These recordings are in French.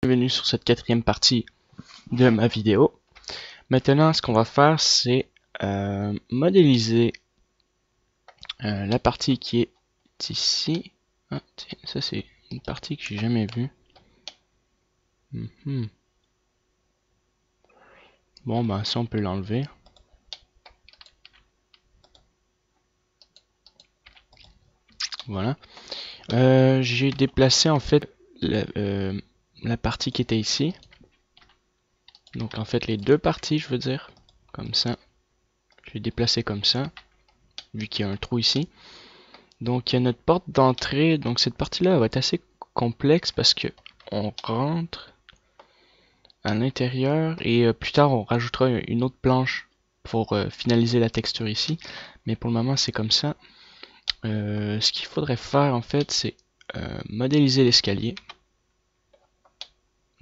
Bienvenue sur cette quatrième partie de ma vidéo. Maintenant, ce qu'on va faire, c'est modéliser la partie qui est ici. Ah, tiens, ça c'est une partie que j'ai jamais vue. Bon, ben ça on peut l'enlever. Voilà. J'ai déplacé en fait la partie qui était ici. Donc en fait les deux parties, je veux dire, comme ça. Je vais déplacer comme ça, vu qu'il y a un trou ici. Donc il y a notre porte d'entrée. Donc cette partie-là va être assez complexe parce que on rentre à l'intérieur et plus tard on rajoutera une autre planche pour finaliser la texture ici. Mais pour le moment c'est comme ça. Ce qu'il faudrait faire en fait c'est modéliser l'escalier.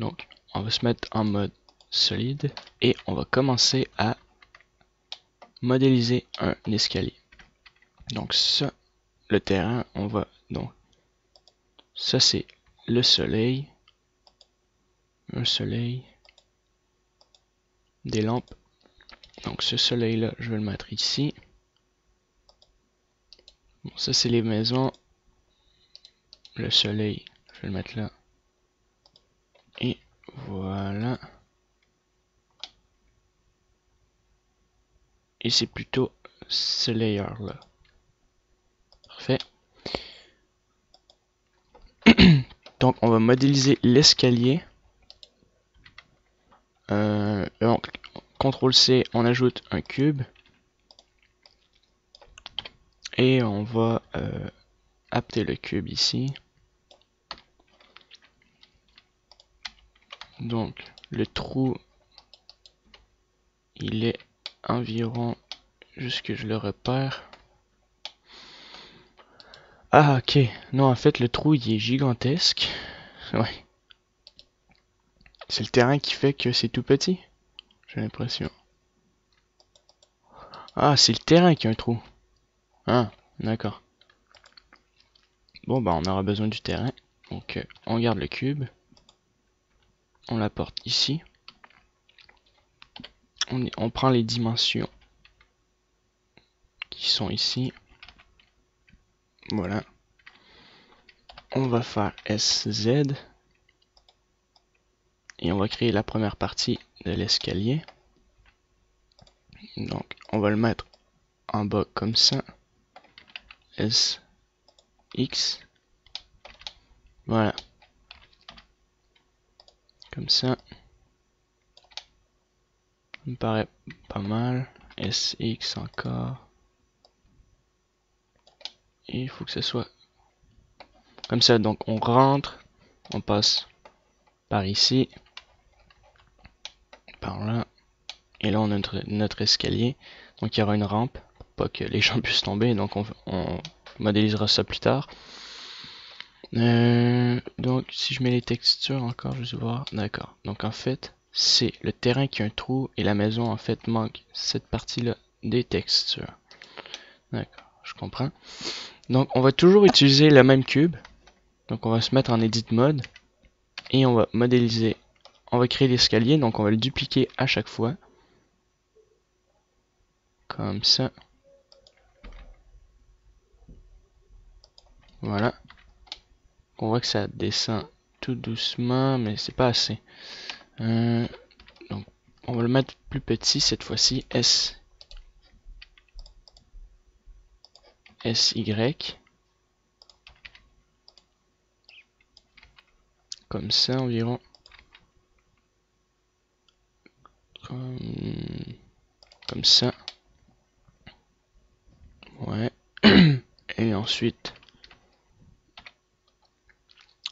Donc on va se mettre en mode solide et on va commencer à modéliser un escalier. Donc ça, le terrain, on va donc ça c'est le soleil, un soleil, des lampes. Donc ce soleil là, je vais le mettre ici. Bon, ça c'est les maisons. Le soleil, je vais le mettre là. Et voilà. Et c'est plutôt ce layer là. Parfait. Donc on va modéliser l'escalier. Donc CTRL C, on ajoute un cube. Et on va apter le cube ici. Donc le trou, il est environ, juste que je le repère. Ah ok, non en fait le trou il est gigantesque. Ouais. C'est le terrain qui fait que c'est tout petit. J'ai l'impression. Ah, c'est le terrain qui a un trou. Ah, d'accord. Bon, bah on aura besoin du terrain. Donc on garde le cube. On l'apporte ici. On prend les dimensions qui sont ici. Voilà. On va faire SZ. Et on va créer la première partie de l'escalier. Donc on va le mettre en bas comme ça. SX. Voilà. Comme ça. Ça me paraît pas mal. SX encore. Et il faut que ce soit comme ça. Donc on rentre. On passe par ici. Par là. Et là on a notre escalier. Donc il y aura une rampe. Pour pas que les gens puissent tomber. Donc on modélisera ça plus tard. Donc si je mets les textures encore, je vais voir. D'accord. Donc en fait, c'est le terrain qui a un trou et la maison en fait manque cette partie-là des textures. D'accord, je comprends. Donc on va toujours utiliser le même cube. Donc on va se mettre en edit mode et on va modéliser. On va créer l'escalier, donc on va le dupliquer à chaque fois. Comme ça. Voilà. On voit que ça descend tout doucement, mais c'est pas assez. Donc on va le mettre plus petit cette fois-ci. SY. Comme ça environ. Comme ça. Ouais. Et ensuite,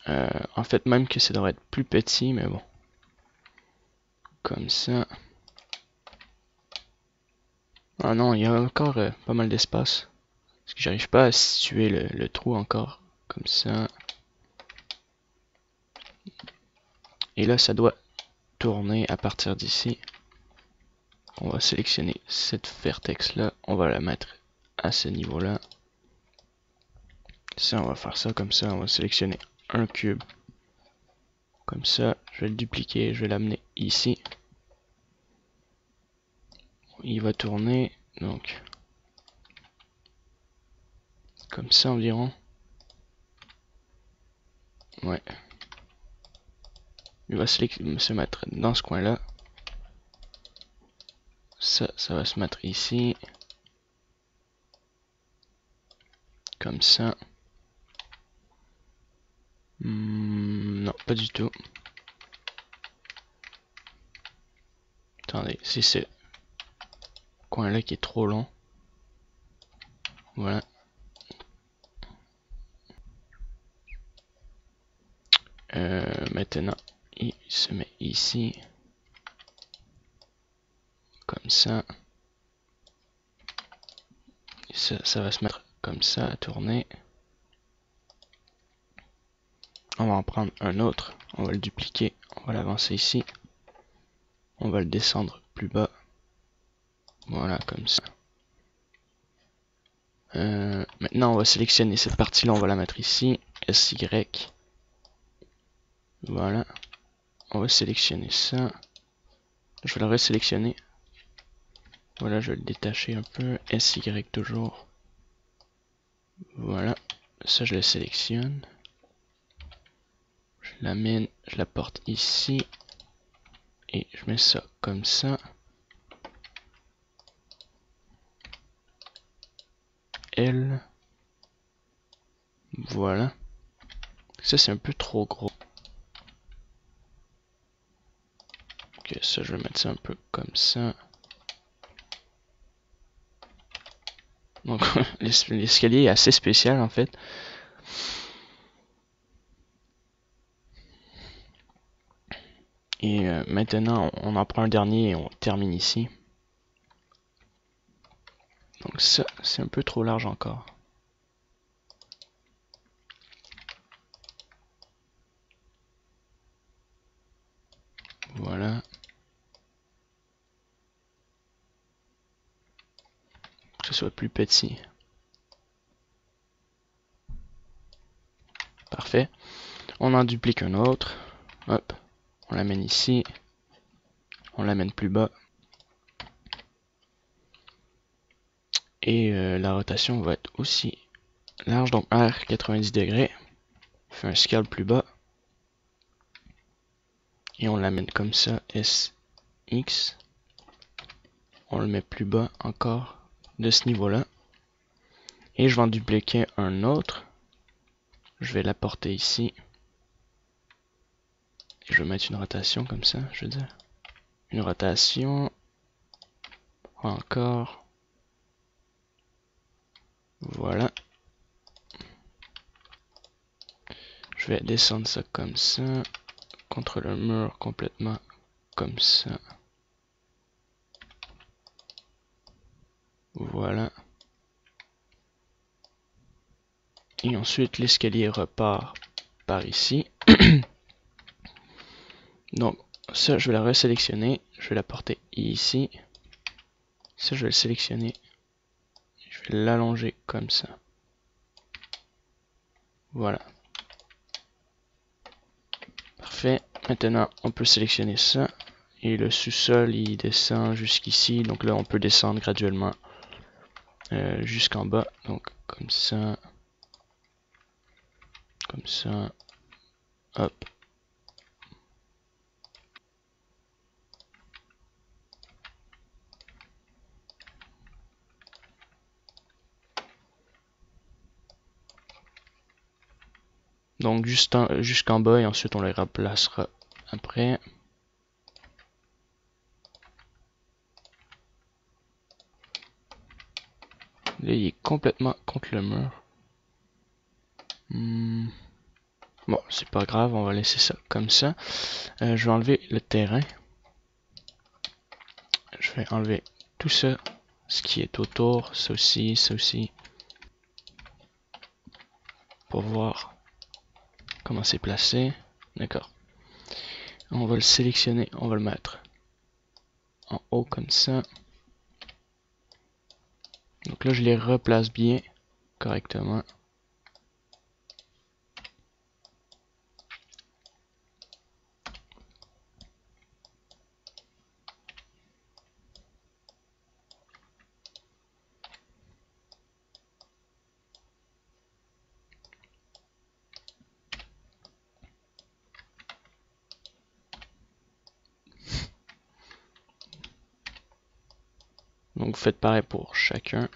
en fait même que ça devrait être plus petit, mais bon. Comme ça. Ah non, il y a encore pas mal d'espace. Parce que j'arrive pas à situer le trou encore. Comme ça. Et là, ça doit tourner à partir d'ici. On va sélectionner cette vertex là. On va la mettre à ce niveau là. Ça, on va faire ça comme ça. On va sélectionner un cube. Comme ça, je vais le dupliquer, je vais l'amener ici. Il va tourner, donc comme ça environ. Ouais. Il va se mettre dans ce coin-là. Ça va se mettre ici. Comme ça. Non, pas du tout. Attendez, c'est ce coin-là qui est trop long. Voilà. Maintenant, il se met ici. Comme ça. Ça va se mettre comme ça à tourner. On va en prendre un autre. On va le dupliquer. On va l'avancer ici. On va le descendre plus bas. Voilà, comme ça. Maintenant, on va sélectionner cette partie-là. On va la mettre ici. SY. Voilà. On va sélectionner ça. Je vais le resélectionner. Voilà, je vais le détacher un peu. SY toujours. Voilà. Ça, je le sélectionne. Je l'amène, je la porte ici. Et je mets ça comme ça. L. Voilà. Ça, c'est un peu trop gros. Ok, ça, je vais mettre ça un peu comme ça. Donc, l'escalier est assez spécial, en fait. Et maintenant, on en prend un dernier et on termine ici. Donc ça, c'est un peu trop large encore. Voilà. Que ce soit plus petit. Parfait. On en duplique un autre. Hop. On l'amène ici. On l'amène plus bas. Et la rotation va être aussi large. Donc R 90 degrés. On fait un scale plus bas. Et on l'amène comme ça. SX. On le met plus bas encore de ce niveau-là. Et je vais en dupliquer un autre. Je vais l'apporter ici. Et je vais mettre une rotation comme ça, je veux dire. Une rotation. Encore. Voilà. Je vais descendre ça comme ça. Contre le mur complètement comme ça. Voilà. Et ensuite, l'escalier repart par ici. Donc, ça, je vais la resélectionner. Je vais la porter ici. Ça, je vais le sélectionner. Je vais l'allonger comme ça. Voilà. Parfait. Maintenant, on peut sélectionner ça. Et le sous-sol, il descend jusqu'ici. Donc là, on peut descendre graduellement jusqu'en bas. Donc, comme ça. Comme ça. Hop. Donc jusqu'en bas et ensuite on les replacera après. Là il est complètement contre le mur. Bon, c'est pas grave, on va laisser ça comme ça. Je vais enlever le terrain. Je vais enlever tout ça, ce qui est autour, ça aussi, pour voir comment c'est placé. D'accord. On va le sélectionner, on va le mettre en haut comme ça. Donc là je les replace bien, correctement. Donc vous faites pareil pour chacun.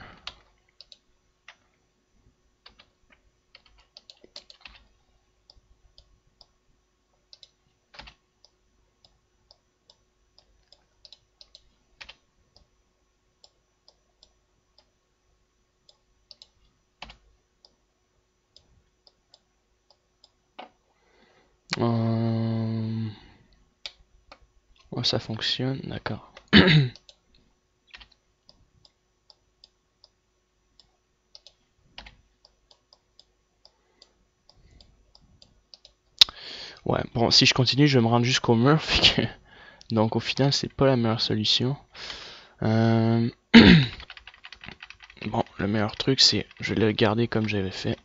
Oh, ça fonctionne, d'accord. Ouais, bon, si je continue, je vais me rendre jusqu'au mur, fait que... Donc au final, c'est pas la meilleure solution. Bon, le meilleur truc, c'est... Je vais le garder comme j'avais fait.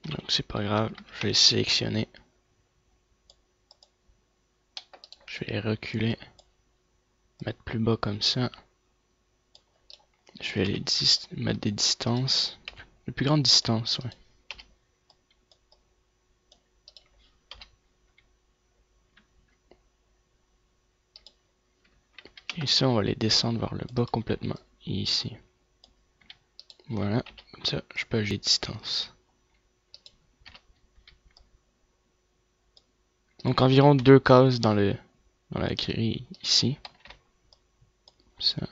Donc c'est pas grave, je vais les sélectionner. Je vais les reculer. Mettre plus bas comme ça. Je vais les mettre des distances. Les plus grandes distances, ouais. Et ça, on va les descendre vers le bas complètement. Et ici. Voilà. Comme ça, je peux ajouter les distances. Donc environ 2 cases dans la grille ici. Ça.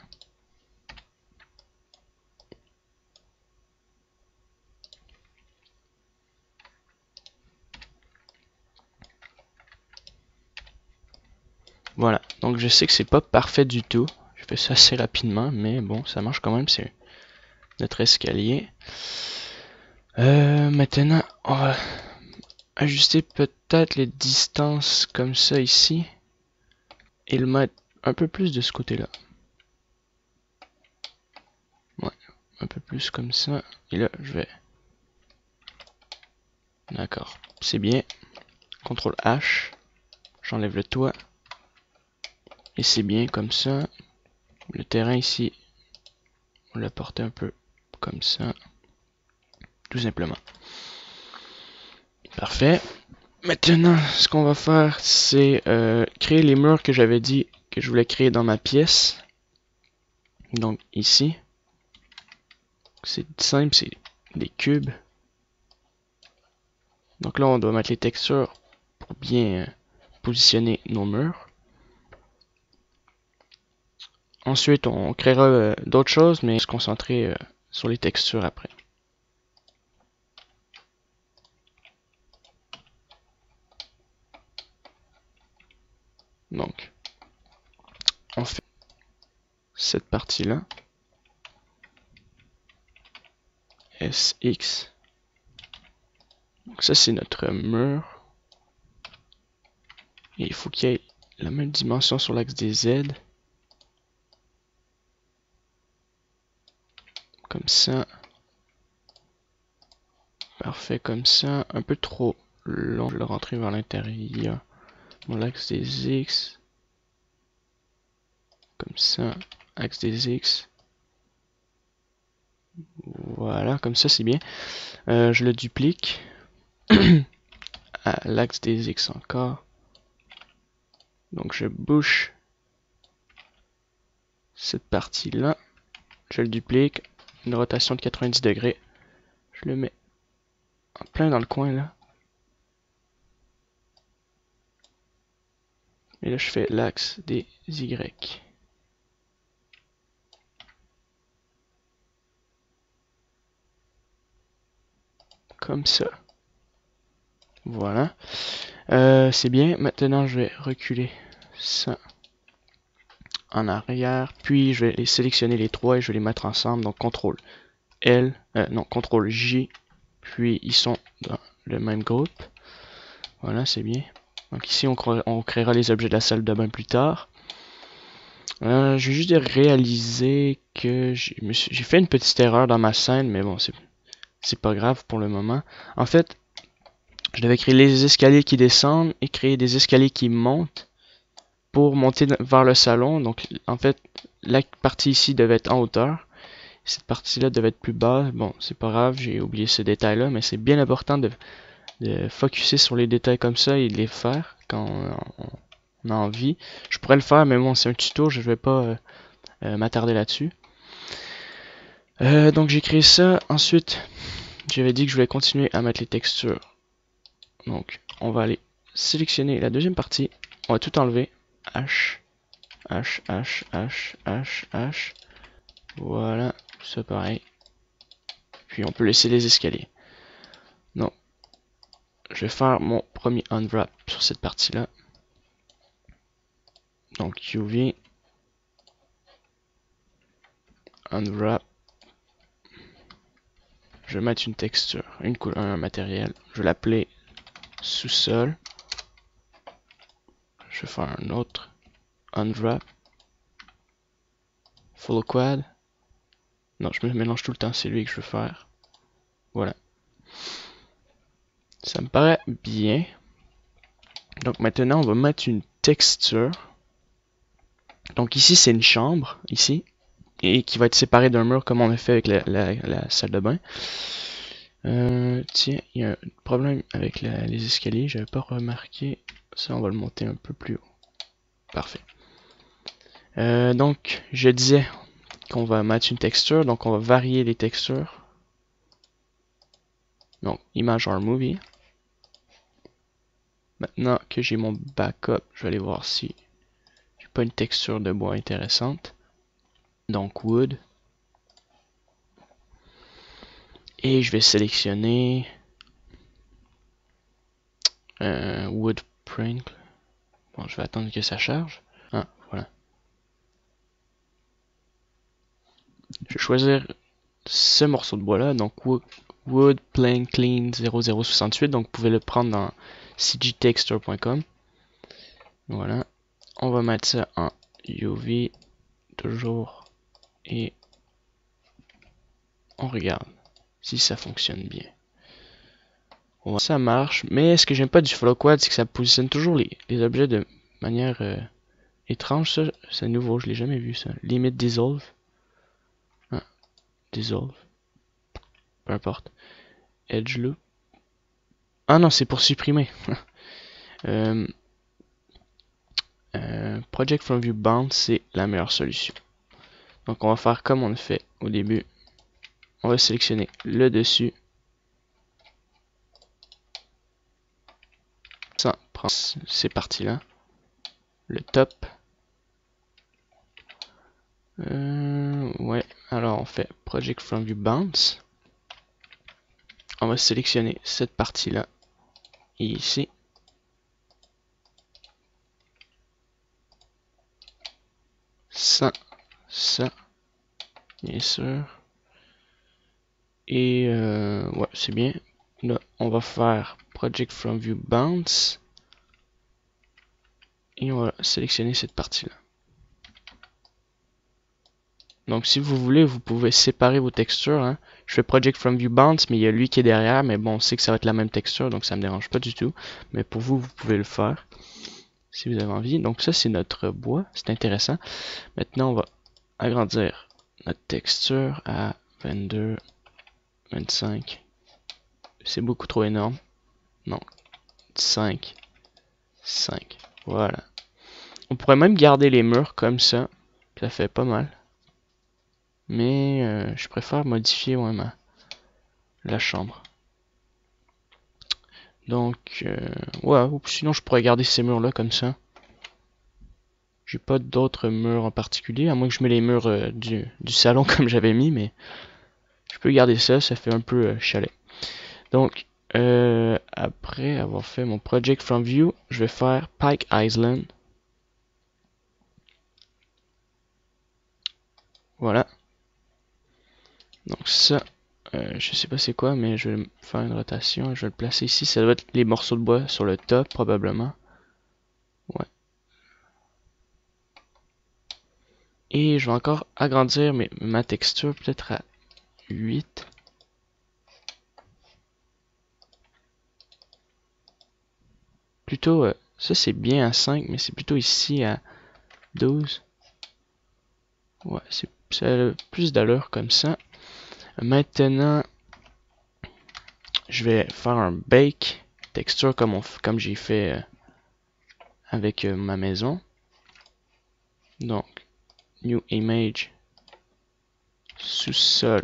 Voilà. Donc je sais que c'est pas parfait du tout. Je fais ça assez rapidement, mais bon, ça marche quand même. C'est notre escalier. Maintenant, on va ajuster peut-être les distances comme ça ici. Et le mettre un peu plus de ce côté-là. Ouais, un peu plus comme ça. Et là, je vais... D'accord, c'est bien. CTRL H. J'enlève le toit. Et c'est bien comme ça. Le terrain ici, on l'a porté un peu comme ça. Tout simplement. Parfait. Maintenant, ce qu'on va faire, c'est créer les murs que j'avais dit que je voulais créer dans ma pièce. Donc ici. C'est simple, c'est des cubes. Donc là, on doit mettre les textures pour bien positionner nos murs. Ensuite, on créera d'autres choses, mais se concentrer sur les textures après. Donc, on fait cette partie-là. SX. Donc ça, c'est notre mur. Et il faut qu'il y ait la même dimension sur l'axe des Z. Comme ça. Parfait, comme ça. Un peu trop long, je le rentrer vers l'intérieur. Mon axe des X. Comme ça. Axe des X. Voilà, comme ça c'est bien. Je le duplique. À l'axe des X encore. Donc je bouge cette partie-là. Je le duplique. Une rotation de 90 degrés. Je le mets en plein dans le coin là. Et là je fais l'axe des Y. Comme ça. Voilà. C'est bien. Maintenant je vais reculer ça en arrière. Puis je vais les sélectionner les trois et je vais les mettre ensemble. Donc CTRL L, non, CTRL J. Puis ils sont dans le même groupe. Voilà, c'est bien. Donc ici on créera les objets de la salle de bain plus tard. Je vais juste réaliser que j'ai fait une petite erreur dans ma scène, mais bon, c'est pas grave pour le moment. En fait, je devais créer les escaliers qui descendent et créer des escaliers qui montent pour monter vers le salon. Donc, en fait, la partie ici devait être en hauteur. Cette partie-là devait être plus basse. Bon, c'est pas grave, j'ai oublié ce détail-là, mais c'est bien important de focuser sur les détails comme ça et de les faire quand envie. Je pourrais le faire, mais bon, c'est un tuto, je vais pas m'attarder là-dessus. Donc j'ai créé ça. Ensuite, j'avais dit que je voulais continuer à mettre les textures. Donc, on va aller sélectionner la deuxième partie. On va tout enlever. H, H, H, H, H, H. Voilà, ça pareil. Puis on peut laisser les escaliers. Donc, je vais faire mon premier unwrap sur cette partie-là. Donc, UV, unwrap. Je vais mettre une texture, une couleur, un matériel. Je vais l'appeler sous-sol. Je vais faire un autre unwrap. Full quad. Non, je me mélange tout le temps, c'est lui que je veux faire. Voilà. Ça me paraît bien. Donc maintenant, on va mettre une texture. Donc ici, c'est une chambre, ici. Et qui va être séparée d'un mur comme on a fait avec la salle de bain. Tiens, il y a un problème avec les escaliers. J'avais pas remarqué. Ça, on va le monter un peu plus haut. Parfait. Donc, je disais qu'on va mettre une texture. Donc, on va varier les textures. Donc, image or movie. Maintenant que j'ai mon backup, je vais aller voir si j'ai pas une texture de bois intéressante. Donc, wood. Et je vais sélectionner wood print. Bon, je vais attendre que ça charge. Ah, voilà. Je vais choisir ce morceau de bois là, donc wood plane clean 0068, donc vous pouvez le prendre dans cgtexture.com. Voilà. On va mettre ça en UV toujours et on regarde si ça fonctionne bien. Ouais, ça marche, mais ce que j'aime pas du flow quad, c'est que ça positionne toujours les objets de manière étrange. Ça, c'est nouveau, je l'ai jamais vu ça. Limit dissolve. Ah, dissolve. Peu importe. Edge loop. Ah non, c'est pour supprimer. Project from view bound, c'est la meilleure solution. Donc on va faire comme on a fait au début. On va sélectionner le dessus. Ça prend ces parties-là. Le top. Ouais, alors on fait Project from view bounce. On va sélectionner cette partie-là. Et ici. Ça, bien sûr. Et ouais, c'est bien. Là, on va faire Project from view bounce. Et on va sélectionner cette partie-là. Donc si vous voulez, vous pouvez séparer vos textures. Hein. Je fais Project from view bounce, mais il y a lui qui est derrière. Mais bon, on sait que ça va être la même texture, donc ça me dérange pas du tout. Mais pour vous, vous pouvez le faire si vous avez envie. Donc ça, c'est notre bois. C'est intéressant. Maintenant, on va agrandir notre texture à 22, 25. C'est beaucoup trop énorme. Non, 5, 5. Voilà. On pourrait même garder les murs comme ça. Ça fait pas mal. Mais je préfère modifier ouais, la chambre. Donc, ouais, ou sinon je pourrais garder ces murs là comme ça. J'ai pas d'autres murs en particulier, à moins que je mette les murs du salon comme j'avais mis, mais je peux garder ça, ça fait un peu chalet. Donc, après avoir fait mon Project from View, je vais faire Pike Island. Voilà. Donc ça, je sais pas c'est quoi, mais je vais faire une rotation, je vais le placer ici. Ça doit être les morceaux de bois sur le top, probablement. Ouais. Et je vais encore agrandir ma texture, peut-être à 8. Plutôt, ça c'est bien à 5, mais c'est plutôt ici à 12. Ouais, ça a plus d'allure comme ça. Maintenant, je vais faire un bake texture comme j'ai fait avec ma maison. Donc, new image, sous-sol,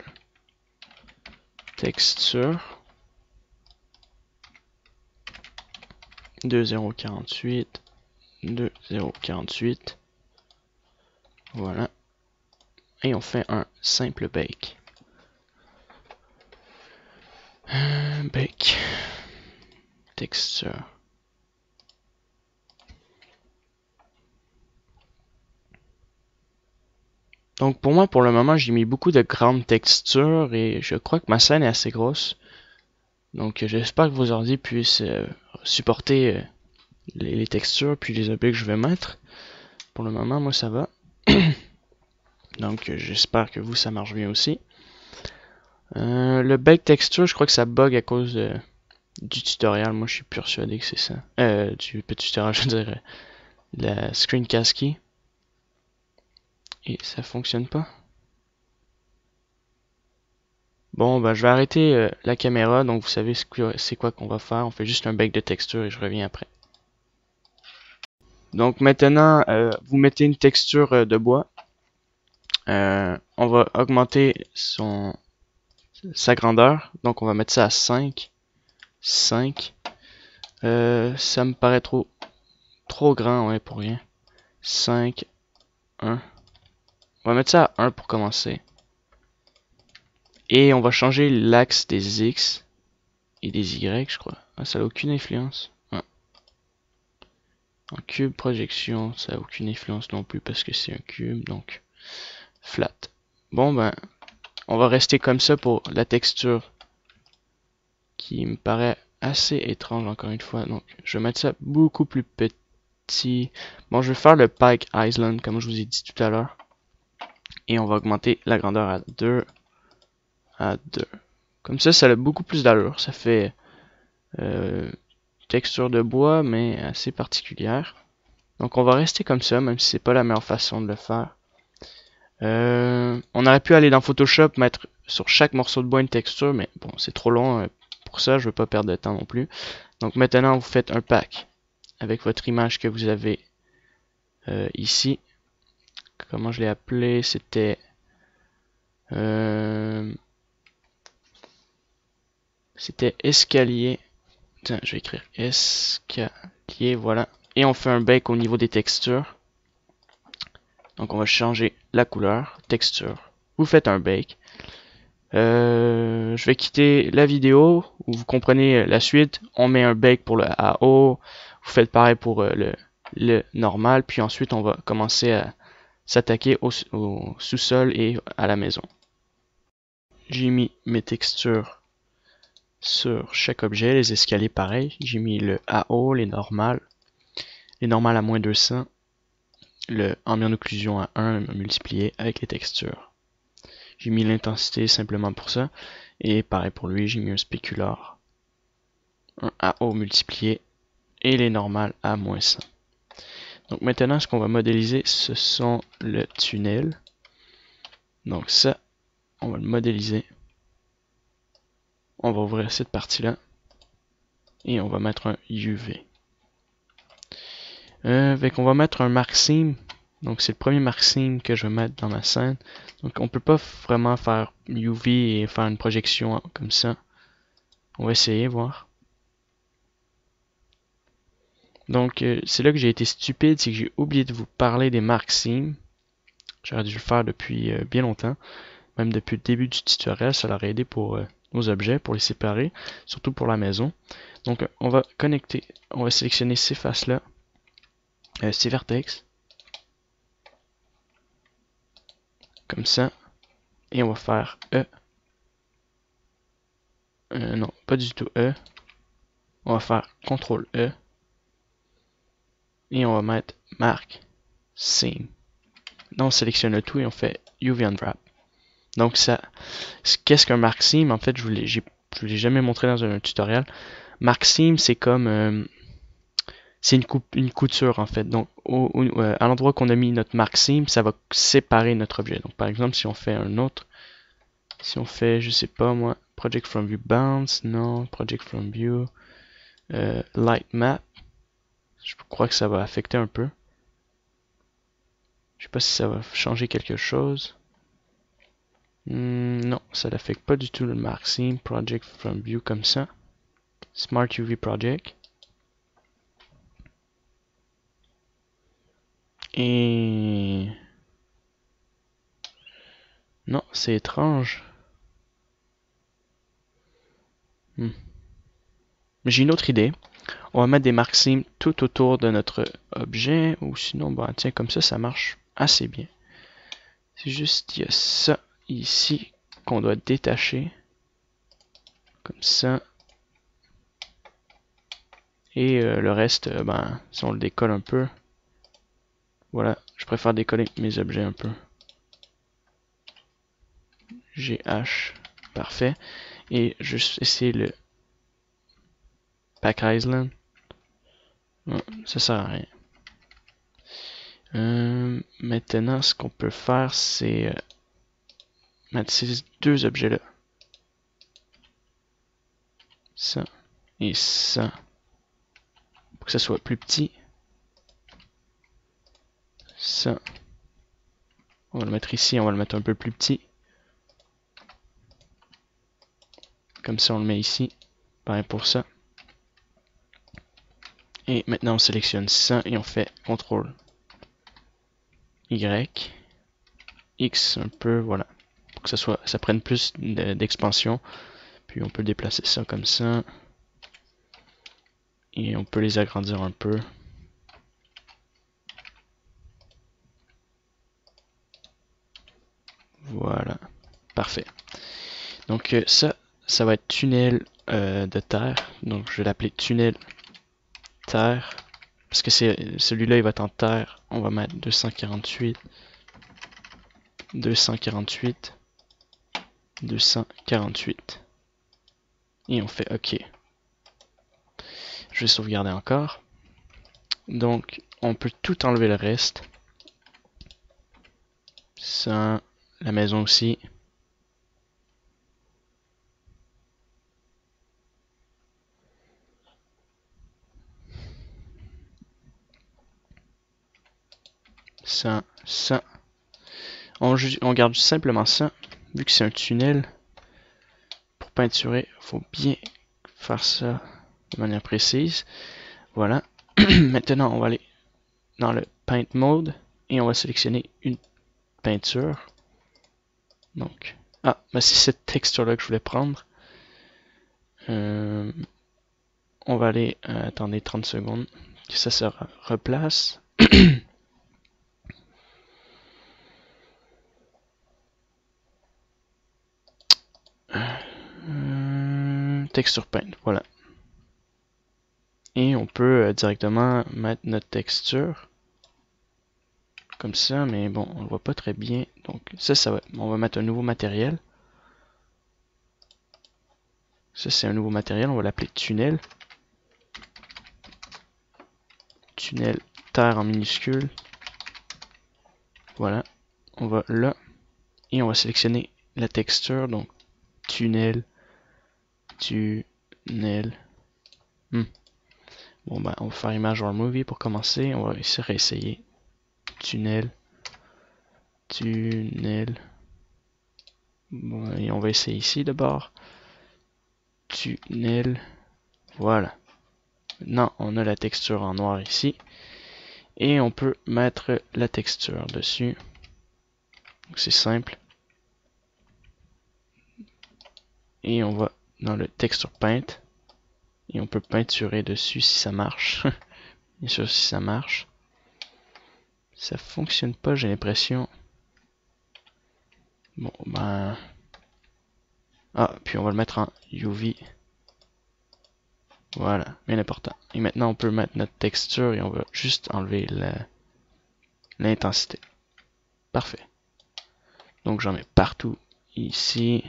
texture, 2048, 2048. Voilà. Et on fait un simple bake. Bake. Texture. Donc pour moi, pour le moment, j'ai mis beaucoup de grandes textures et je crois que ma scène est assez grosse. Donc j'espère que vos ordi puissent supporter les textures puis les objets que je vais mettre. Pour le moment, moi ça va. Donc j'espère que vous, ça marche bien aussi. Le bake texture, je crois que ça bug à cause du tutoriel. Moi, je suis persuadé que c'est ça. Du petit tutoriel, je dirais. La screencast key. Et ça fonctionne pas. Bon, bah, je vais arrêter la caméra. Donc, vous savez c'est quoi qu'on va faire. On fait juste un bake de texture et je reviens après. Donc, maintenant, vous mettez une texture de bois. On va augmenter sa grandeur. Donc, on va mettre ça à 5. 5. Ça me paraît trop grand, ouais, pour rien. 5, 1. On va mettre ça à 1 pour commencer. Et on va changer l'axe des X et des Y, je crois. Ah, ça n'a aucune influence. Ouais. En cube projection, ça n'a aucune influence non plus parce que c'est un cube, donc flat. Bon, ben, on va rester comme ça pour la texture qui me paraît assez étrange encore une fois. Donc, je vais mettre ça beaucoup plus petit. Bon, je vais faire le Pike Island comme je vous ai dit tout à l'heure. Et on va augmenter la grandeur à 2. Comme ça a beaucoup plus d'allure. Ça fait texture de bois, mais assez particulière. Donc on va rester comme ça, même si c'est pas la meilleure façon de le faire. On aurait pu aller dans Photoshop, mettre sur chaque morceau de bois une texture, mais bon, c'est trop long pour ça, je veux pas perdre de temps non plus. Donc maintenant, vous faites un pack avec votre image que vous avez ici. Comment je l'ai appelé? C'était escalier. Tiens, je vais écrire escalier, voilà. Et on fait un bake au niveau des textures. Donc on va changer la couleur, texture. Vous faites un bake. Je vais quitter la vidéo où vous comprenez la suite. On met un bake pour le AO. Vous faites pareil pour le normal. Puis ensuite on va commencer à s'attaquer au sous-sol et à la maison. J'ai mis mes textures sur chaque objet. Les escaliers pareil. J'ai mis le AO, les normales. Les normales à moins 200. Le ambient occlusion à 1 multiplié avec les textures. J'ai mis l'intensité simplement pour ça. Et pareil pour lui, j'ai mis un spécular. Un AO multiplié. Et les normales à moins 100. Donc maintenant, ce qu'on va modéliser, ce sont le tunnel. Donc ça, on va le modéliser. On va ouvrir cette partie-là. Et on va mettre un UV. On va mettre un mark seam. Donc c'est le premier mark seam que je vais mettre dans ma scène. Donc on peut pas vraiment faire UV et faire une projection comme ça. On va essayer, voir. Donc c'est là que j'ai été stupide, c'est que j'ai oublié de vous parler des mark seam. J'aurais dû le faire depuis bien longtemps. Même depuis le début du tutoriel, ça l'aurait aidé pour nos objets, pour les séparer, surtout pour la maison. Donc on va connecter, on va sélectionner ces faces-là, ces vertex, comme ça, et on va faire E. Non, pas du tout E. On va faire CTRL E, et on va mettre Mark Seam. Donc on sélectionne le tout et on fait UV Unwrap. Donc ça, qu'est-ce qu'un Mark Seam? En fait, je vous l'ai jamais montré dans un tutoriel. Mark Seam, c'est comme c'est une couture en fait. Donc à l'endroit qu'on a mis notre mark seam, ça va séparer notre objet. Donc par exemple, si on fait un autre, si on fait, je sais pas moi, project from view bounce, non, project from view, light map, Je crois que ça va affecter un peu. Je sais pas si ça va changer quelque chose. Non, ça n'affecte pas du tout le Mark Scene Project from View comme ça. Smart UV Project. Et... non, c'est étrange. Mais j'ai une autre idée. On va mettre des mark seam tout autour de notre objet. Ou sinon, bah tiens, comme ça marche assez bien. C'est juste, il y a ça ici qu'on doit détacher. Comme ça. Et le reste, ben, si on le décolle un peu. Voilà, je préfère décoller mes objets un peu. GH, parfait. Et juste essayer le Pack Island. Non, ça sert à rien. Maintenant, ce qu'on peut faire, c'est mettre ces deux objets-là. Ça et ça. Pour que ça soit plus petit. Ça. On va le mettre ici, on va le mettre un peu plus petit. Comme ça, on le met ici. Pareil pour ça. Et maintenant, on sélectionne ça et on fait CTRL Y. X un peu, voilà. Pour que ça prenne plus d'expansion. Puis on peut déplacer ça comme ça. Et on peut les agrandir un peu. Voilà. Parfait. Donc ça va être tunnel de terre. Donc je vais l'appeler tunnel terre. Parce que celui-là il va être en terre. On va mettre 248. 248. 248. Et on fait OK. Je vais sauvegarder encore. Donc on peut tout enlever le reste. Ça, la maison aussi. Ça, ça. On garde simplement ça. Vu que c'est un tunnel, pour peinturer, il faut bien faire ça de manière précise. Voilà. Maintenant, on va aller dans le Paint Mode et on va sélectionner une peinture. Donc, ben c'est cette texture-là que je voulais prendre. On va aller, attendez 30 secondes, que ça se replace. Texture Paint, voilà. Et on peut directement mettre notre texture. Comme ça, mais bon, on le voit pas très bien. Donc ça va. On va mettre un nouveau matériel. Ça, c'est un nouveau matériel. On va l'appeler tunnel. Tunnel terre en minuscule. Voilà. On va là. Et on va sélectionner la texture. Donc, tunnel. Tunnel. Bon, ben, on va faire Image or Movie pour commencer. On va essayer réessayer. Tunnel. Tunnel. Bon, et on va essayer ici d'abord. Tunnel. Voilà. Maintenant, on a la texture en noir ici. Et on peut mettre la texture dessus. C'est simple. Et on va dans le texture paint. Et on peut peinturer dessus si ça marche. Bien sûr, si ça marche. Ça fonctionne pas, j'ai l'impression. Bon, ben... puis on va le mettre en UV. Voilà, bien important. Et maintenant, on peut mettre notre texture et on va juste enlever l'intensité. Parfait. Donc, j'en mets partout ici.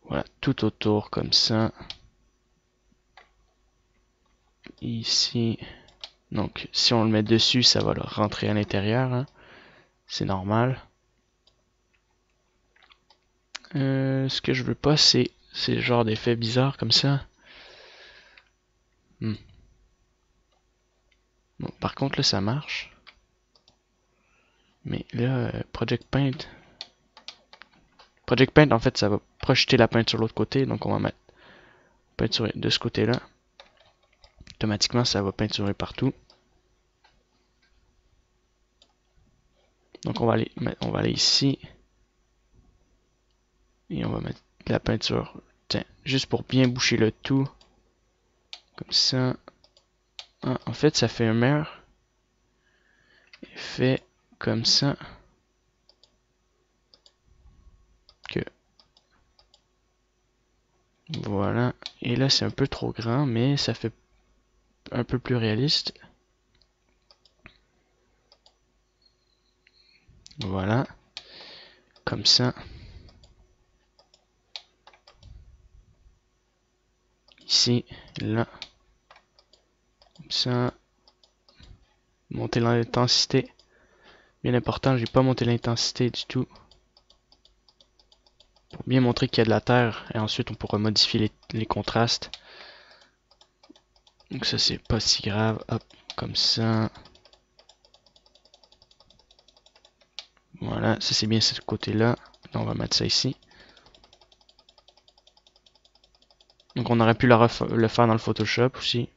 Voilà, tout autour comme ça. Ici. Donc, si on le met dessus, ça va le rentrer à l'intérieur. Hein. C'est normal. Ce que je veux pas, c'est ce genre d'effet bizarre comme ça. Bon, par contre là ça marche. Mais là, Project Paint en fait ça va projeter la peinture sur l'autre côté. Donc on va mettre peinturer de ce côté là. Automatiquement ça va peinturer partout. Donc on va aller ici. Et on va mettre de la peinture. Tiens, juste pour bien boucher le tout. Comme ça. Ah, en fait ça fait un meilleur effet comme ça. Que voilà. Et là c'est un peu trop grand, mais ça fait un peu plus réaliste. Voilà. Comme ça. Ici, là. Comme ça. Monter l'intensité. Bien important, j'ai pas monté l'intensité du tout. Pour bien montrer qu'il y a de la terre. Et ensuite, on pourra modifier les contrastes. Donc ça, c'est pas si grave. Hop, comme ça. Voilà, ça c'est bien ce côté-là. On va mettre ça ici. Donc on aurait pu le faire dans le Photoshop aussi.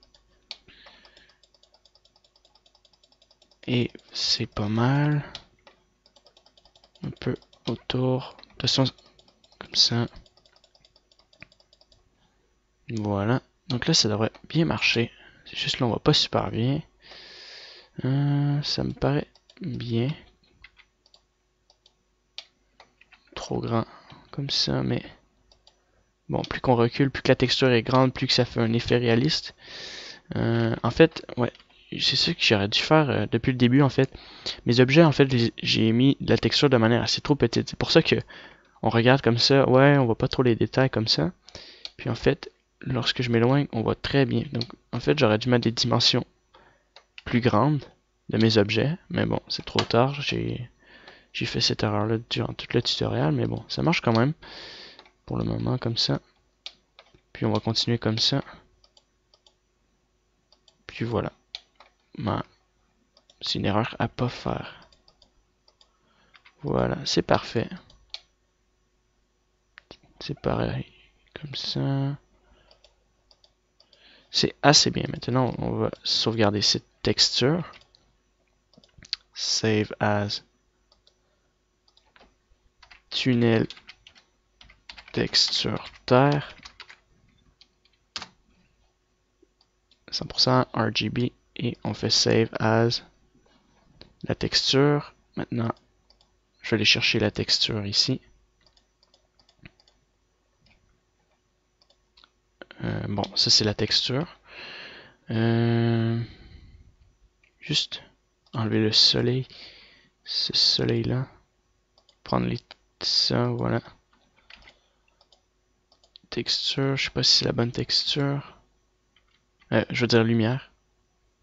Et c'est pas mal. Un peu autour. De toute façon, comme ça. Voilà. Donc là, ça devrait bien marcher. C'est juste là, on voit pas super bien. Ça me paraît bien. Trop grand. Comme ça, mais... Bon, plus qu'on recule, plus que la texture est grande, plus que ça fait un effet réaliste. En fait, ouais, c'est ça que j'aurais dû faire depuis le début, en fait. Mes objets, en fait, j'ai mis de la texture de manière assez trop petite. C'est pour ça que on regarde comme ça, ouais, on voit pas trop les détails comme ça. Puis en fait, lorsque je m'éloigne, on voit très bien. Donc, en fait, j'aurais dû mettre des dimensions plus grandes de mes objets. Mais bon, c'est trop tard. J'ai fait cette erreur-là durant tout le tutoriel. Mais bon, ça marche quand même. Pour le moment, comme ça. Puis on va continuer comme ça. Puis voilà. C'est une erreur à pas faire. Voilà, c'est parfait. C'est pareil. Comme ça. C'est assez bien. Maintenant, on va sauvegarder cette texture. Save as tunnel texture terre. 100% RGB. Et on fait save as la texture. Maintenant, je vais aller chercher la texture ici. Bon, ça c'est la texture. Juste enlever le soleil. Ce soleil là. Prendre ça, voilà. Texture, je sais pas si c'est la bonne texture. Je veux dire lumière.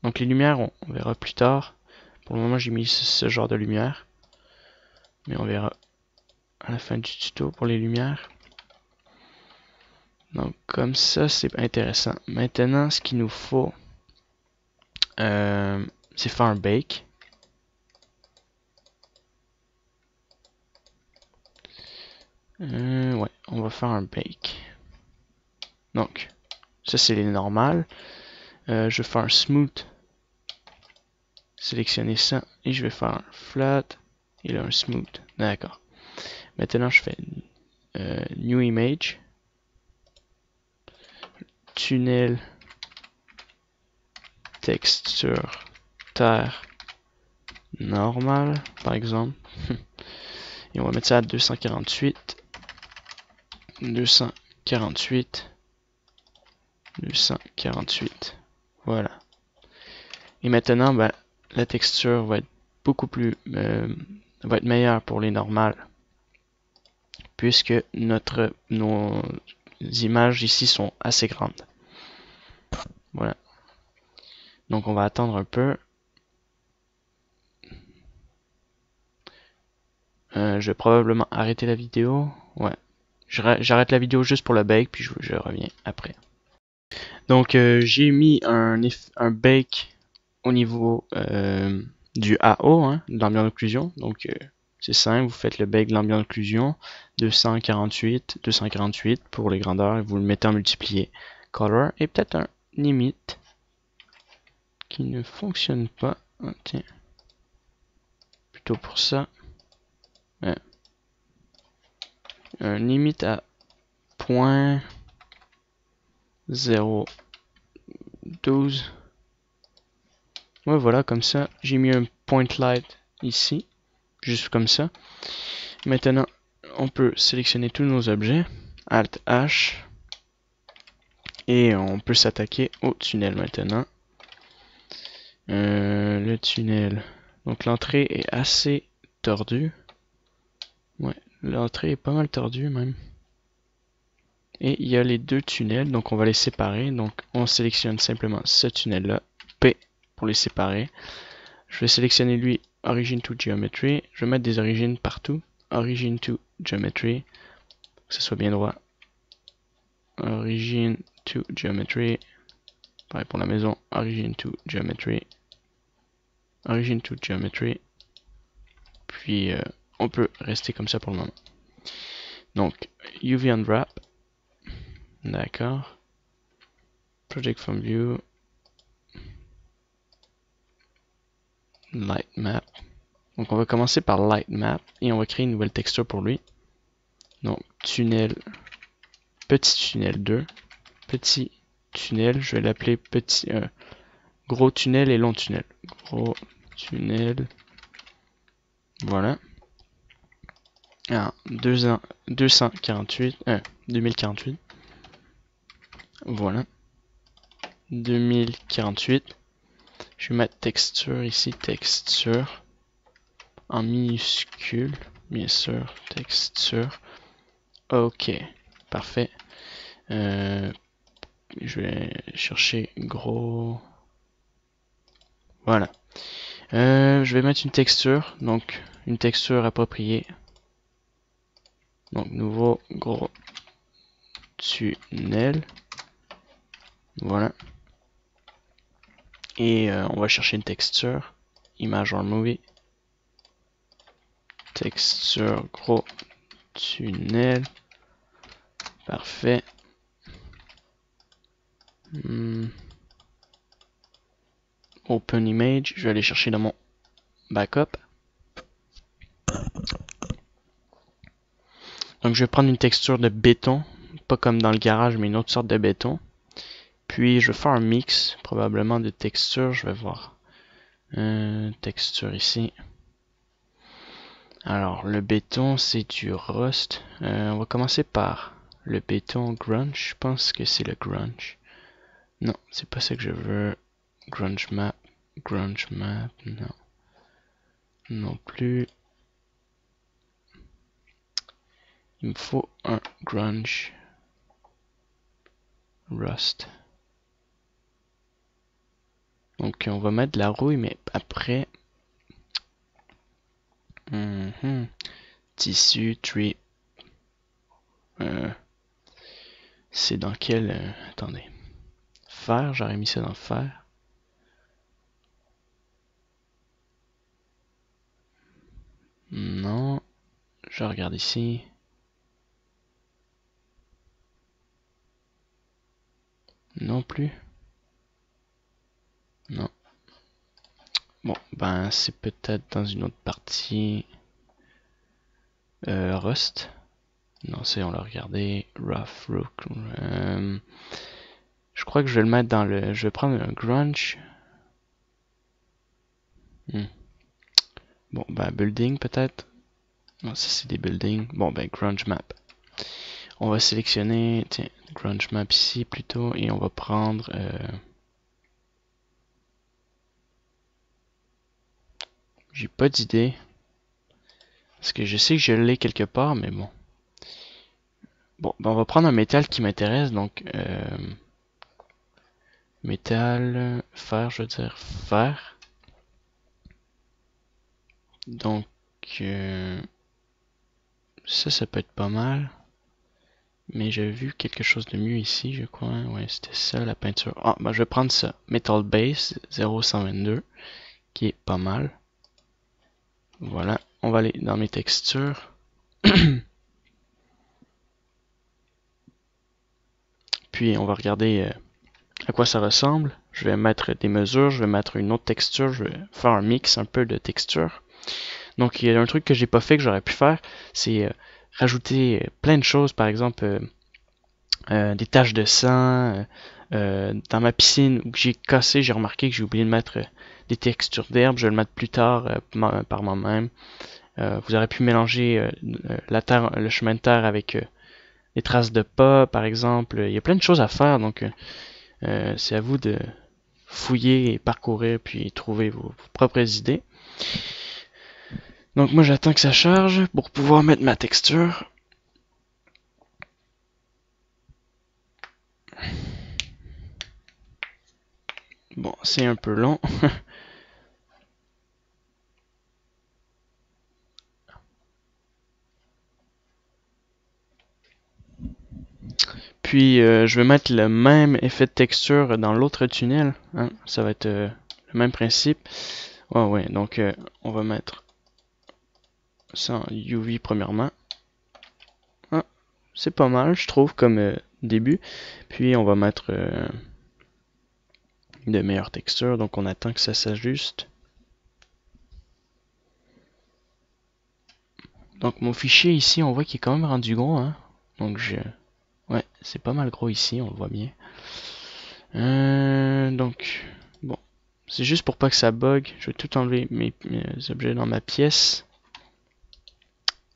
Donc les lumières, on verra plus tard. Pour le moment, j'ai mis ce genre de lumière. Mais on verra à la fin du tuto pour les lumières. Donc comme ça, c'est intéressant. Maintenant, ce qu'il nous faut, c'est faire un bake. Ouais, on va faire un bake. Donc, ça c'est les normales. Je vais faire un smooth. Sélectionner ça. Et je vais faire un flat. Et là un smooth. D'accord. Maintenant je fais New Image. Tunnel. Texture. Terre. Normal. Par exemple. Et on va mettre ça à 248. 248. 248. Voilà. Et maintenant, ben, la texture va être beaucoup plus... va être meilleure pour les normales. Puisque nos images ici sont assez grandes. Voilà. Donc on va attendre un peu. Je vais probablement arrêter la vidéo. Ouais. J'arrête la vidéo juste pour le bake, puis je reviens après. Donc j'ai mis un bake au niveau du AO, hein, de l'ambiance d'occlusion. Donc c'est simple, vous faites le bake de l'ambiance d'occlusion, 248 pour les grandeurs, et vous le mettez en multiplié. Color, et peut-être un limite qui ne fonctionne pas. Ah, tiens. Plutôt pour ça. Un limite à 0.012. Ouais, voilà, comme ça. J'ai mis un point light ici. Juste comme ça. Maintenant, on peut sélectionner tous nos objets. Alt H. Et on peut s'attaquer au tunnel maintenant. Le tunnel. Donc l'entrée est assez tordue. Ouais, l'entrée est pas mal tordue même. Et il y a les deux tunnels, donc on va les séparer. Donc on sélectionne simplement ce tunnel-là, P pour les séparer. Je vais sélectionner lui, Origin to Geometry. Je vais mettre des origines partout. Origin to Geometry, que ce soit bien droit. Origin to Geometry. Pareil pour la maison, Origin to Geometry. Origin to Geometry. Puis on peut rester comme ça pour le moment. Donc UV Unwrap. D'accord. Project from View. Light Map. Donc on va commencer par Light Map et on va créer une nouvelle texture pour lui. Donc tunnel, petit tunnel 2, petit tunnel, je vais l'appeler petit, gros tunnel et long tunnel. Gros tunnel, voilà. Alors, 2048, voilà. 2048. Je vais mettre texture ici, texture, en minuscule, bien sûr, texture. Ok, parfait. Je vais chercher gros. Voilà. Je vais mettre une texture, donc une texture appropriée. Donc nouveau gros tunnel. Voilà. Et on va chercher une texture. Image or movie. Texture gros tunnel. Parfait. Open image. Je vais aller chercher dans mon backup. Donc je vais prendre une texture de béton. Pas comme dans le garage, mais une autre sorte de béton. Puis je vais faire un mix, probablement de textures. Je vais voir. Texture ici. Alors, le béton, c'est du rust. On va commencer par le béton grunge. Je pense que c'est le grunge. Non, c'est pas ça que je veux. Grunge map. Grunge map, non. Non plus. Il me faut un grunge rust. Donc, on va mettre de la rouille, mais après. Tissu, tree. C'est dans quel. Attendez. Fer, j'aurais mis ça dans fer. Non. Je regarde ici. Non plus. Non. Bon, ben c'est peut-être dans une autre partie. Rust. Non, c'est on l'a regardé. Rough Rook. Je crois que je vais le mettre dans le. Je vais prendre un grunge. Bon, ben building peut-être. Non, ça c'est des buildings. Bon, ben grunge map. On va sélectionner, tiens, grunge map ici plutôt, et on va prendre. J'ai pas d'idée. Parce que je sais que je l'ai quelque part, mais bon. Bon, ben on va prendre un métal qui m'intéresse, donc métal, fer, je veux dire fer. Donc ça peut être pas mal. Mais j'ai vu quelque chose de mieux ici, je crois. Ouais, c'était ça la peinture. Ah, ben je vais prendre ça. Metal Base 0122, qui est pas mal. Voilà, on va aller dans mes textures. Puis on va regarder à quoi ça ressemble. Je vais mettre des mesures, je vais mettre une autre texture, je vais faire un mix un peu de textures. Donc il y a un truc que j'ai pas fait que j'aurais pu faire, c'est rajouter plein de choses, par exemple des taches de sang. Dans ma piscine où j'ai cassé, j'ai remarqué que j'ai oublié de mettre des textures d'herbe. Je vais le mettre plus tard par moi-même. Vous aurez pu mélanger la terre, le chemin de terre avec des traces de pas, par exemple. Il y a plein de choses à faire, donc c'est à vous de fouiller et parcourir puis trouver vos propres idées. Donc moi j'attends que ça charge pour pouvoir mettre ma texture. Bon, c'est un peu long. Puis je vais mettre le même effet de texture dans l'autre tunnel. Hein. Ça va être le même principe. Oh, ouais, donc on va mettre ça en UV premièrement. Ah, c'est pas mal, je trouve, comme début. Puis on va mettre de meilleures textures. Donc on attend que ça s'ajuste. Donc mon fichier ici, on voit qu'il est quand même rendu gros. Hein. Donc ouais, c'est pas mal gros ici, on le voit bien. Donc, bon, c'est juste pour pas que ça bug. Je vais tout enlever mes objets dans ma pièce.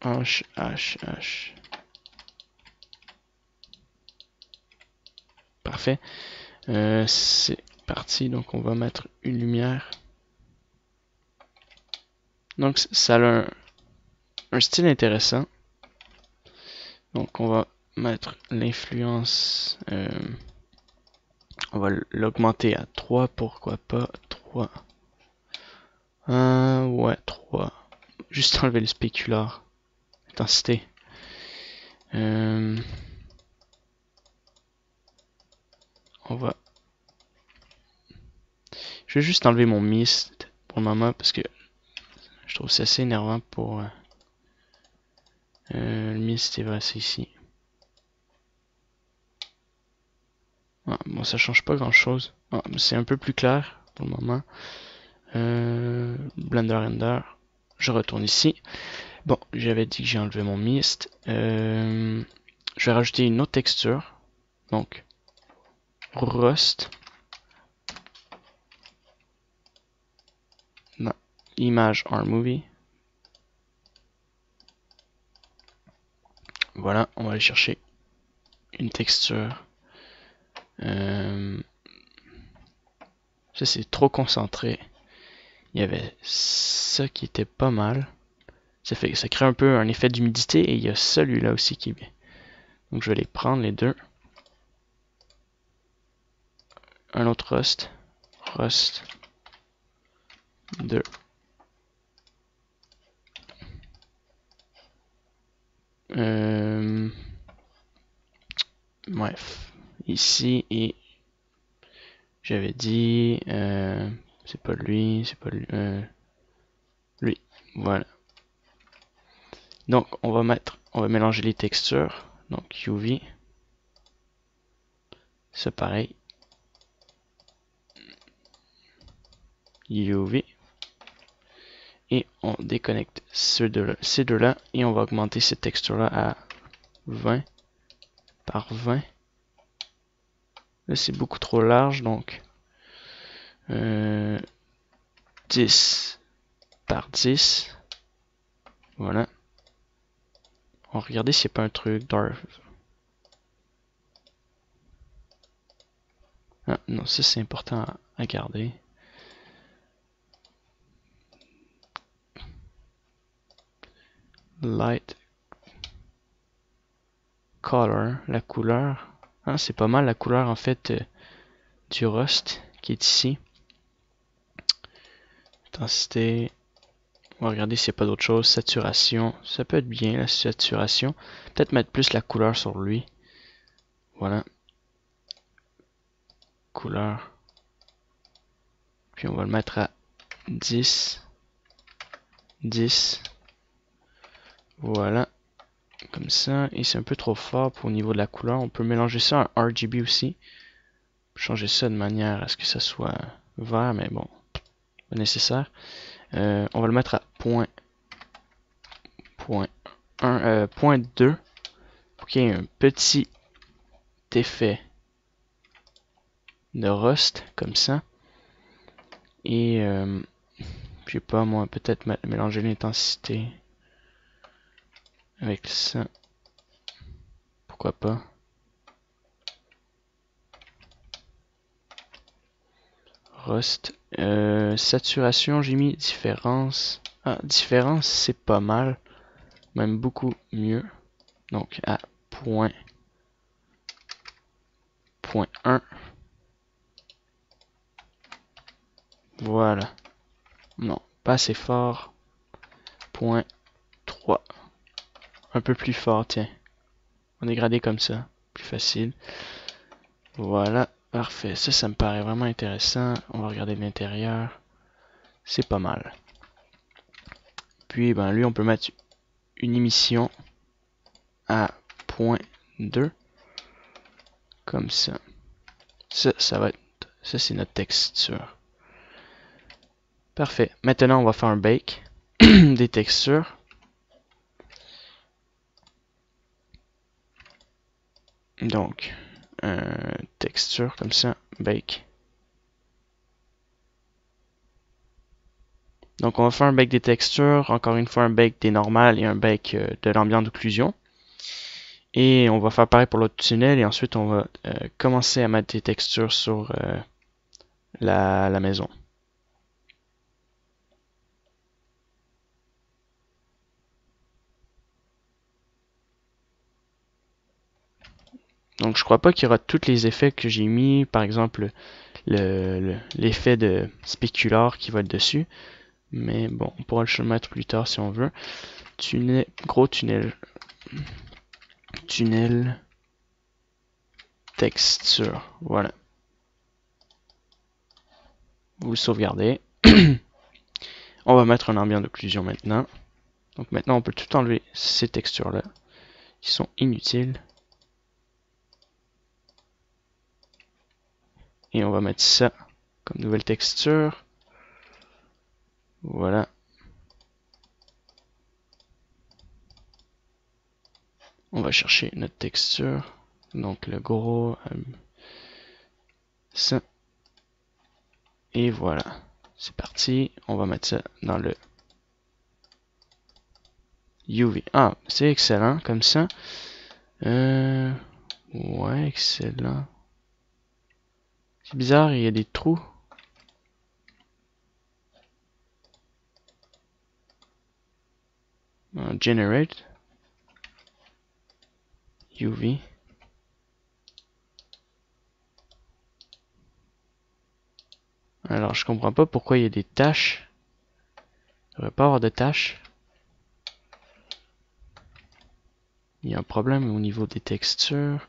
H, H, H. Parfait. C'est parti, donc on va mettre une lumière. Donc ça a un style intéressant. Donc on va mettre l'influence. On va l'augmenter à 3, pourquoi pas 3. Ouais, 3. Juste enlever le spécular. Intensité. On va. Je vais juste enlever mon mist pour le moment parce que je trouve ça assez énervant pour. Le mist est vrai, c'est ici. Ah, bon, ça change pas grand chose. Ah, c'est un peu plus clair pour le moment. Blender Render. Je retourne ici. Bon, j'avais dit que j'ai enlevé mon mist. Je vais rajouter une autre texture. Donc, Rust. Non, Image R-Movie. Voilà, on va aller chercher une texture. Ça, c'est trop concentré. Il y avait ça qui était pas mal. Ça crée un peu un effet d'humidité et il y a celui-là aussi qui est bien. Donc je vais les prendre les deux. Un autre Rust. Rust 2. Bref. Ici et j'avais dit c'est pas lui, c'est pas lui. Lui. Voilà. Donc on va mélanger les textures. Donc UV. C'est pareil. UV. Et on déconnecte ces deux-là et on va augmenter cette texture-là à 20 par 20. Là, c'est beaucoup trop large, donc 10 par 10. Voilà. On va regarder s'il n'y a pas un truc dark. Ah, non, ça c'est important à garder. Light color, la couleur. Ah, c'est pas mal la couleur en fait du rust qui est ici. Intensité. On va regarder s'il n'y a pas d'autre chose. Saturation. Ça peut être bien la saturation. Peut-être mettre plus la couleur sur lui. Voilà. Couleur. Puis on va le mettre à 10. 10. Voilà. Comme ça. Et c'est un peu trop fort pour au niveau de la couleur. On peut mélanger ça en RGB aussi. Changer ça de manière à ce que ça soit vert, mais bon, pas nécessaire. On va le mettre à point 2 pour qu'il y ait un petit effet de rust comme ça. Et je sais pas moi, peut-être mélanger l'intensité avec ça. Pourquoi pas. Rust. Saturation, j'ai mis différence. Ah, différence, c'est pas mal. Même beaucoup mieux. Donc à point 1. Voilà. Non, pas assez fort. Point 3. Un peu plus fort, tiens. On dégradé comme ça. Plus facile. Voilà. Parfait. Ça me paraît vraiment intéressant. On va regarder l'intérieur. C'est pas mal. Puis, ben, lui, on peut mettre une émission à point 2. Comme ça. Ça va être... Ça, c'est notre texture. Parfait. Maintenant, on va faire un bake des textures. Donc, texture comme ça, bake. Donc, on va faire un bake des textures, encore une fois un bake des normales et un bake de l'ambiance d'occlusion. Et on va faire pareil pour l'autre tunnel et ensuite on va commencer à mettre des textures sur la maison. Donc je crois pas qu'il y aura tous les effets que j'ai mis, par exemple l'effet de spécular qui va être dessus. Mais bon, on pourra le mettre plus tard si on veut. Tunnel, gros tunnel. Tunnel. Texture. Voilà. Vous le sauvegardez. On va mettre un ambiance d'occlusion maintenant. Donc maintenant on peut tout enlever ces textures là qui sont inutiles. Et on va mettre ça comme nouvelle texture. Voilà. On va chercher notre texture. Donc le gros. Ça. Et voilà. C'est parti. On va mettre ça dans le UV. Ah, c'est excellent comme ça. Ouais, excellent. C'est bizarre, il y a des trous. Generate. UV. Alors, je comprends pas pourquoi il y a des taches. Il ne devrait pas avoir de taches. Il y a un problème au niveau des textures.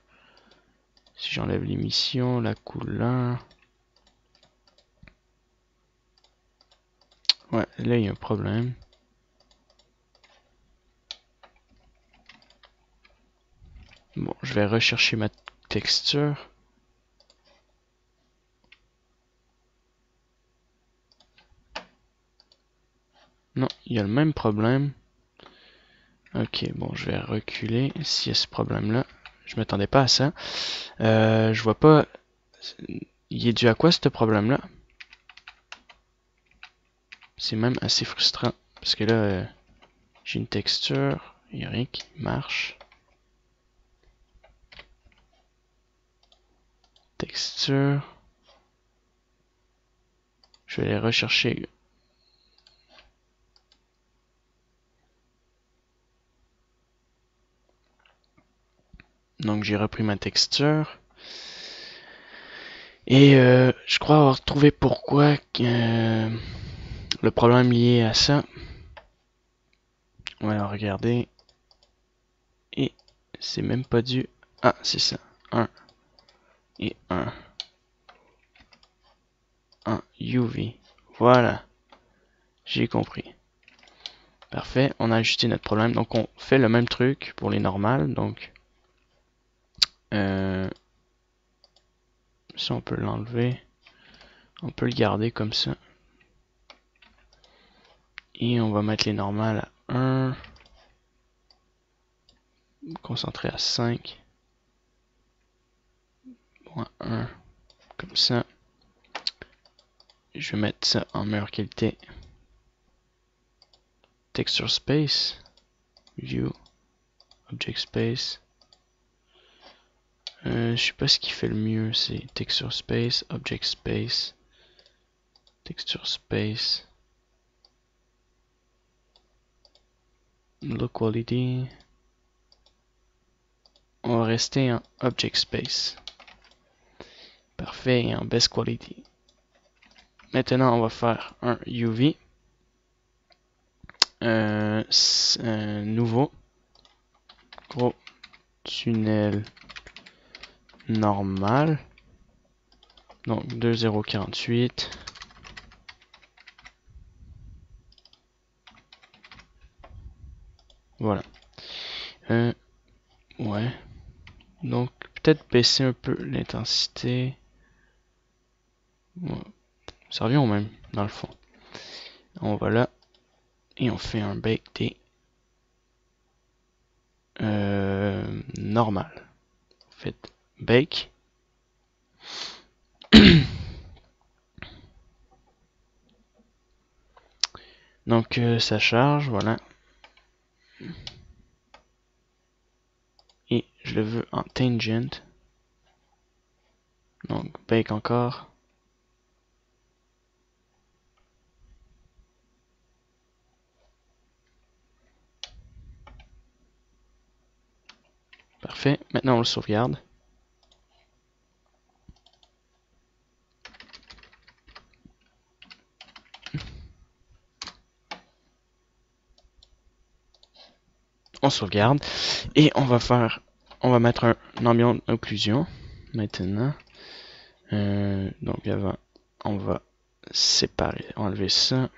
Si j'enlève l'émission, la couleur. Ouais, là il y a un problème. Bon, je vais rechercher ma texture. Non, il y a le même problème. Ok, bon, je vais reculer s'il y a ce problème-là. Je m'attendais pas à ça. Je vois pas... Il est dû à quoi ce problème-là? C'est même assez frustrant. Parce que là, j'ai une texture. Il n'y a rien qui marche. Texture. Je vais aller rechercher. Donc j'ai repris ma texture. Et je crois avoir trouvé pourquoi le problème lié à ça. On va regarder. Et c'est même pas dû. Ah, c'est ça. 1 et un UV. Voilà, j'ai compris. Parfait, on a ajusté notre problème. Donc on fait le même truc pour les normales. Donc si on peut l'enlever, on peut le garder comme ça. Et on va mettre les normales à 1. Concentrer à 5. Bon, 1. Comme ça. Je vais mettre ça en meilleure qualité. Texture Space. View. Object Space. Je sais pas ce qui fait le mieux. C'est Texture Space. Object Space. Texture Space. Low Quality. On va rester en Object Space. Parfait, et en Best Quality. Maintenant, on va faire un UV. Un nouveau. Gros tunnel normal. Donc 2048. Voilà. Ouais. Donc peut-être baisser un peu l'intensité. Ouais. Ça revient au même, dans le fond. On va là. Et on fait un bake des normal. Faites bake. Donc ça charge, voilà. Et je le veux en tangent. Donc bake encore. Parfait. Maintenant on le sauvegarde. On sauvegarde. Et on va mettre un ambiance occlusion. Maintenant. Donc avant, on va séparer, enlever ça.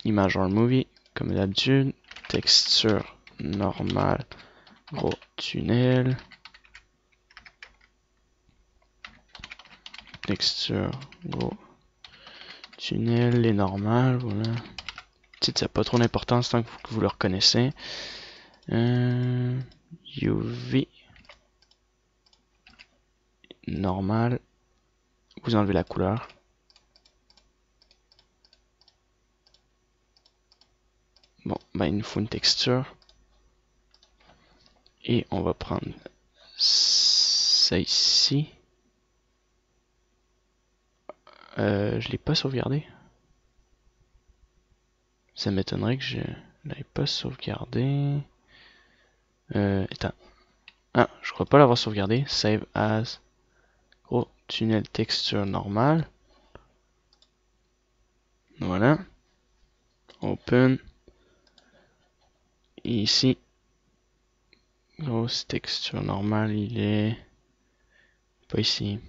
Image or movie, comme d'habitude. Texture normale. Gros tunnel. Texture gros tunnel. Les normales, voilà. Ça n'a pas trop d'importance tant que vous le reconnaissez. UV. Normal. Vous enlevez la couleur. Bon, ben il nous faut une texture. Et on va prendre ça ici. Je l'ai pas sauvegardé. Ça m'étonnerait que je l'avais pas sauvegardé. Attends. Ah, je crois pas l'avoir sauvegardé. Save as. Gros tunnel texture normal. Voilà. Open. Et ici. Grosse texture normale, il est pas ici.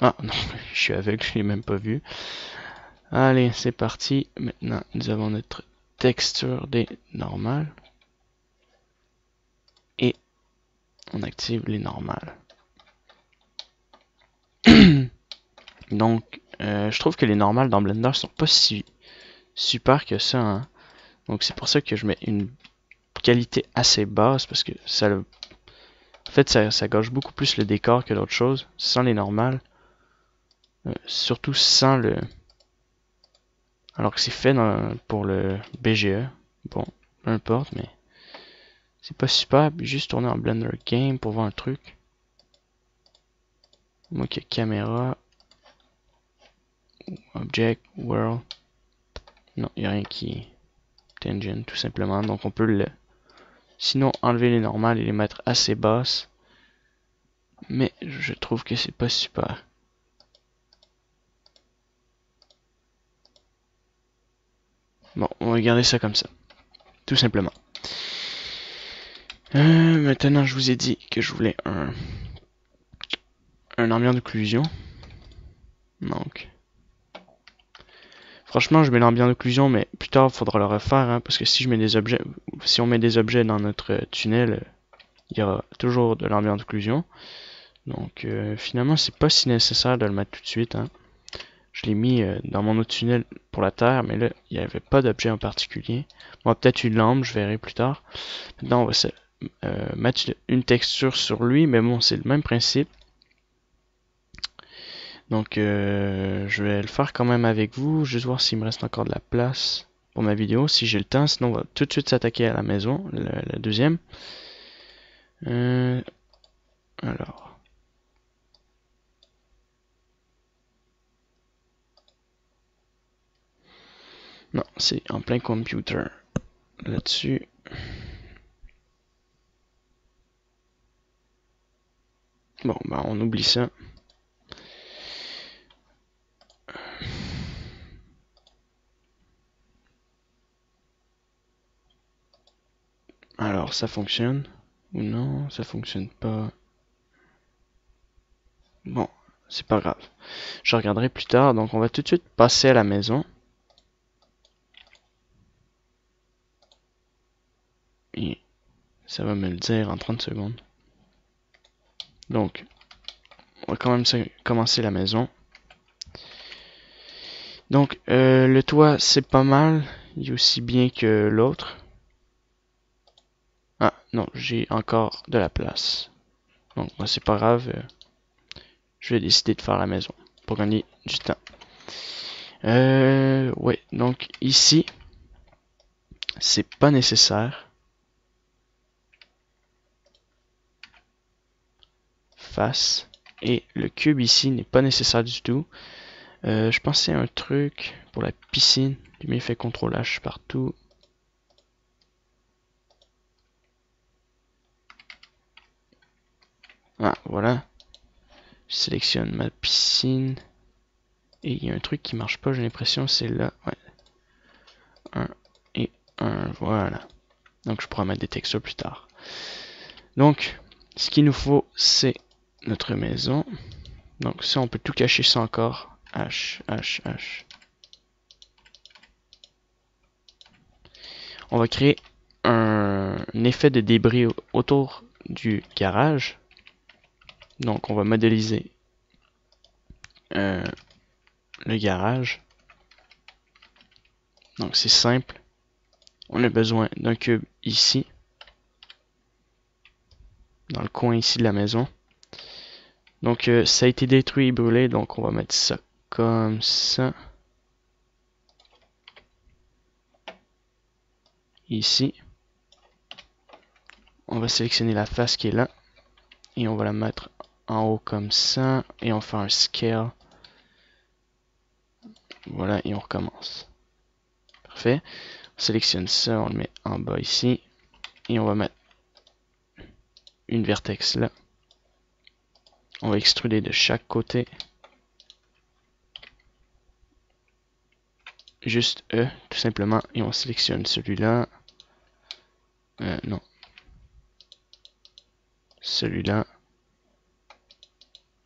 Ah non, je suis aveugle, je l'ai même pas vu. Allez, c'est parti. Maintenant, nous avons notre texture des normales. Et on active les normales. Donc, je trouve que les normales dans Blender sont pas si super que ça. Hein. Donc, c'est pour ça que je mets une qualité assez basse parce que ça, en fait, ça gâche beaucoup plus le décor que d'autres choses sans les normales. Surtout sans le. Alors que c'est fait pour le BGE. Bon, peu importe, mais c'est pas super. Puis juste tourner en Blender Game pour voir un truc. Moi qui ai caméra. Object, World. Non, il n'y a rien qui. Tangent, tout simplement. Donc on peut le. Sinon, enlever les normales et les mettre assez basses. Mais je trouve que c'est pas super. Bon, on va garder ça comme ça. Tout simplement. Maintenant, je vous ai dit que je voulais un ambiance d'occlusion. Donc, franchement, je mets l'ambiance d'occlusion, mais plus tard, il faudra le refaire, hein, parce que si on met des objets dans notre tunnel, il y aura toujours de l'ambiance d'occlusion. Donc, finalement, c'est pas si nécessaire de le mettre tout de suite, hein. Je l'ai mis dans mon autre tunnel pour la Terre, mais là, il n'y avait pas d'objet en particulier. Bon, peut-être une lampe, je verrai plus tard. Maintenant, on va mettre une texture sur lui, mais bon, c'est le même principe. Donc, je vais le faire quand même avec vous, juste voir s'il me reste encore de la place pour ma vidéo, si j'ai le temps. Sinon, on va tout de suite s'attaquer à la maison, la deuxième. Alors. Non, c'est en plein computer. Là-dessus. Bon, ben on oublie ça. Alors, ça fonctionne. Ou non, ça fonctionne pas. Bon, c'est pas grave. Je regarderai plus tard. Donc, on va tout de suite passer à la maison. Et ça va me le dire en 30 secondes. Donc, on va quand même commencer la maison. Donc, le toit, c'est pas mal. Il est aussi bien que l'autre. Ah, non, j'ai encore de la place. Donc, moi, c'est pas grave. Je vais décider de faire la maison pour gagner du temps. Ouais, donc ici, c'est pas nécessaire. Face. Et le cube ici n'est pas nécessaire du tout. Je pensais à un truc pour la piscine. Du effet CTRL H partout. Ah, voilà. Je sélectionne ma piscine. Et il y a un truc qui marche pas, j'ai l'impression, c'est là. Ouais. 1 et 1, voilà. Donc je pourrai mettre des textures plus tard. Donc, ce qu'il nous faut, c'est notre maison. Donc ça, on peut tout cacher ça encore. H, H, H. On va créer un effet de débris autour du garage. Donc on va modéliser le garage. Donc c'est simple. On a besoin d'un cube ici. Dans le coin ici de la maison. Donc ça a été détruit et brûlé. Donc on va mettre ça comme ça. Ici. On va sélectionner la face qui est là. Et on va la mettre en haut comme ça. Et on fait un scale. Voilà, et on recommence. Parfait. On sélectionne ça, on le met en bas ici. Et on va mettre une vertex là. On va extruder de chaque côté. Juste E, tout simplement. Et on sélectionne celui-là. Non. Celui-là.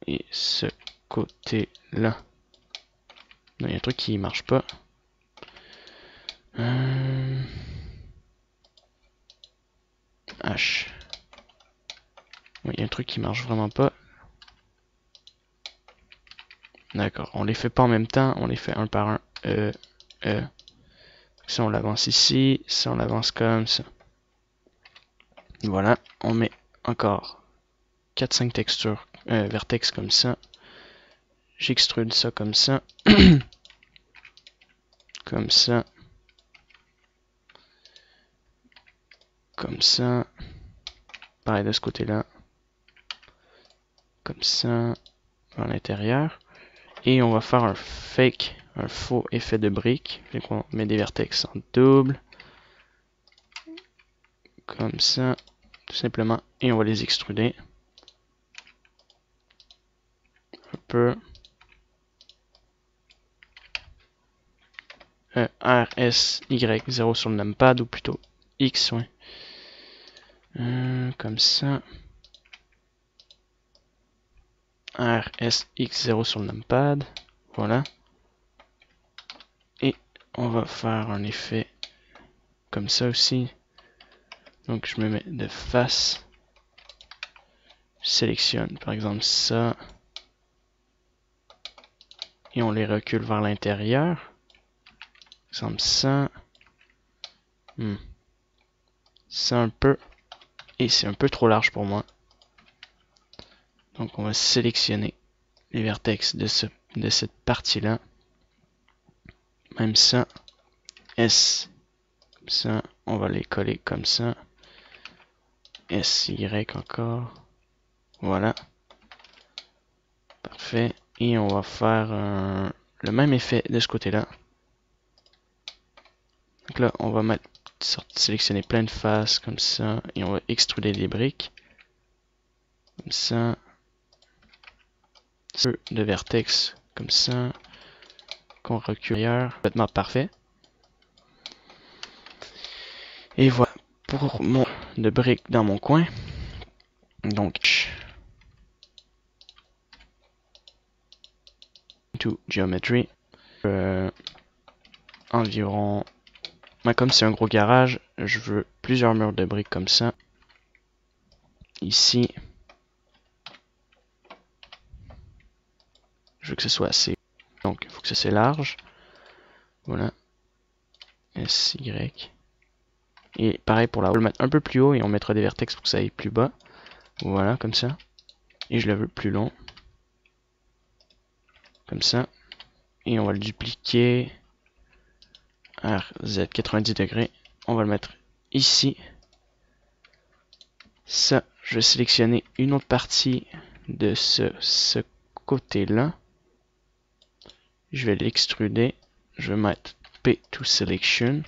Et ce côté-là. Non, il y a un truc qui marche pas. H. Oui, il y a un truc qui marche vraiment pas. D'accord, on les fait pas en même temps, on les fait un par un. Ça on l'avance ici, ça on l'avance comme ça. Voilà, on met encore 4-5 textures, vertex comme ça. J'extrude ça comme ça. Comme ça. Comme ça. Pareil de ce côté-là. Comme ça. À l'intérieur. Et on va faire un fake, un faux effet de brique. Donc on met des vertex en double. Comme ça. Tout simplement. Et on va les extruder. Un peu. R, S, Y, 0 sur le numpad, ou plutôt X, ouais. Comme ça. RSX0 sur le numpad. Voilà. Et on va faire un effet comme ça aussi. Donc je me mets de face. Je sélectionne par exemple ça. Et on les recule vers l'intérieur. Par exemple ça. Ça un peu. Et c'est un peu trop large pour moi. Donc on va sélectionner les vertex de cette partie-là. Même ça. S. Comme ça. On va les coller comme ça. SY encore. Voilà. Parfait. Et on va faire le même effet de ce côté-là. Donc là, on va sélectionner plein de faces comme ça. Et on va extruder des briques. Comme ça. Peu de vertex comme ça. Qu'on recule ailleurs. Complètement parfait. Et voilà pour mon de briques dans mon coin. Donc, to geometry. Environ. Comme c'est un gros garage, je veux plusieurs murs de briques comme ça. Ici. Je veux que ce soit assez. Donc, il faut que ça soit large. Voilà. SY. Et pareil pour la haut, on va le mettre un peu plus haut et on mettra des vertex pour que ça aille plus bas. Voilà, comme ça. Et je le veux plus long. Comme ça. Et on va le dupliquer. RZ 90 degrés. On va le mettre ici. Ça, je vais sélectionner une autre partie de ce côté-là. Je vais l'extruder. Je vais mettre P to Selection.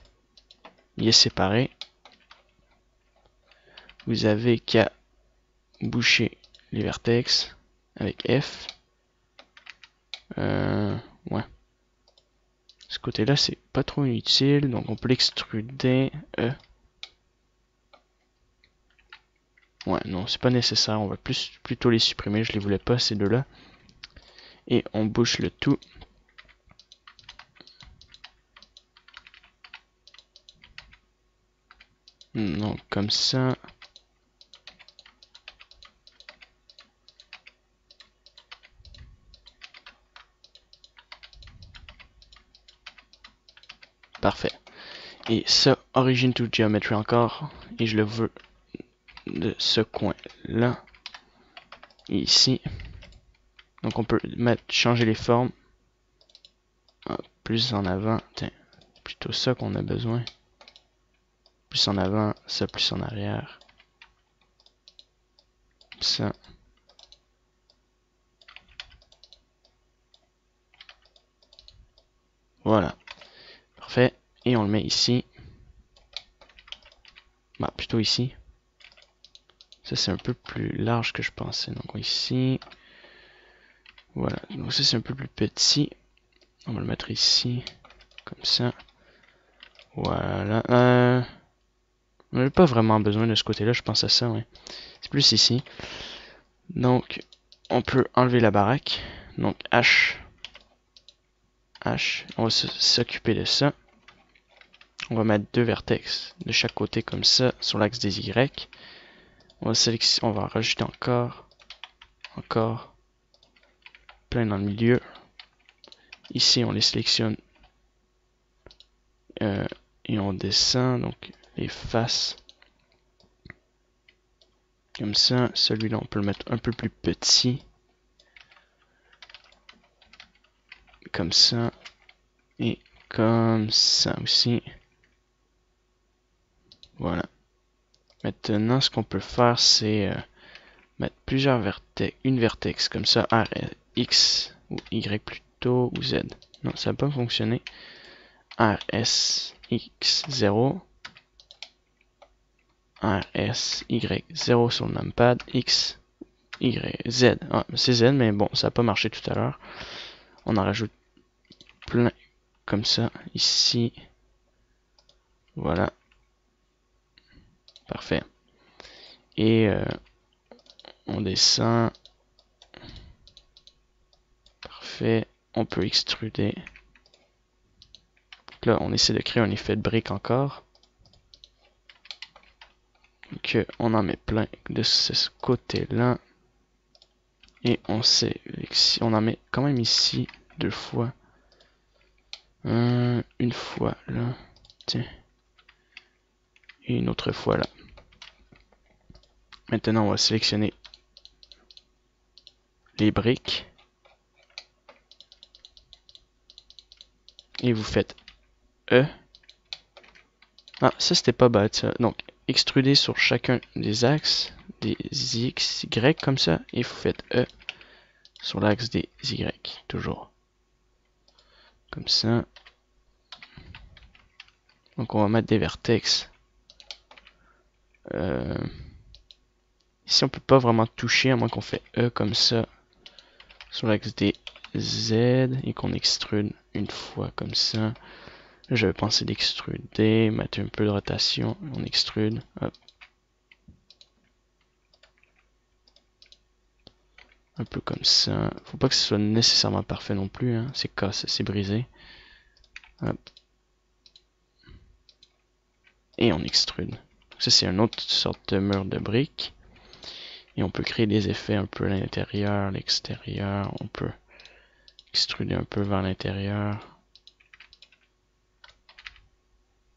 Il est séparé. Vous avez qu'à boucher les vertex avec F. Ouais. Ce côté-là, c'est pas trop utile, donc on peut l'extruder. Ouais, non, c'est pas nécessaire. On va plutôt les supprimer. Je les voulais pas, ces deux-là. Et on bouche le tout. Donc, comme ça. Parfait. Et ça, origin to geometry encore. Et je le veux de ce coin-là. Ici. Donc on peut changer les formes. Plus en avant. Tiens, plutôt ça qu'on a besoin. Plus en avant, ça plus en arrière. Ça. Voilà. Parfait. Et on le met ici. Bah, plutôt ici. Ça, c'est un peu plus large que je pensais. Donc ici. Voilà. Donc ça, c'est un peu plus petit. On va le mettre ici. Comme ça. Voilà. On n'a pas vraiment besoin de ce côté-là. Je pense à ça, ouais. C'est plus ici. Donc, on peut enlever la baraque. Donc, H. H. On va s'occuper de ça. On va mettre deux vertex de chaque côté comme ça sur l'axe des Y. On va rajouter encore plein dans le milieu. Ici, on les sélectionne et on descend donc les faces comme ça. Celui-là, on peut le mettre un peu plus petit, comme ça et comme ça aussi. Voilà. Maintenant, ce qu'on peut faire, c'est mettre plusieurs vertex, une vertex comme ça, R, X ou Y plutôt, ou Z. Non, ça va pas fonctionner. R, S, X, 0. R, S, Y, 0 sur le numpad. X, Y, Z. Ah, c'est Z, mais bon, ça n'a pas marché tout à l'heure. On en rajoute plein comme ça, ici. Voilà. Parfait. Et on descend. Parfait. On peut extruder. Là, on essaie de créer un effet de brique encore. Donc, on en met plein de ce côté-là. Et on en met quand même ici 2 fois. Une fois là. Tiens. Et une autre fois là. Maintenant, on va sélectionner les briques. Et vous faites E. Ah, ça c'était pas bad ça. Donc, extrudez sur chacun des axes, des X, Y comme ça. Et vous faites E sur l'axe des Y. Toujours. Comme ça. Donc, on va mettre des vertex. Ici, on peut pas vraiment toucher à moins qu'on fait E comme ça sur l'axe des Z et qu'on extrude une fois comme ça. Là, j'avais pensé d'extruder, mettre un peu de rotation, on extrude, hop. Un peu comme ça. Faut pas que ce soit nécessairement parfait non plus, hein. C'est cassé, c'est brisé. Hop. Et on extrude. Ça, c'est une autre sorte de mur de briques. Et on peut créer des effets un peu à l'intérieur, l'extérieur. On peut extruder un peu vers l'intérieur.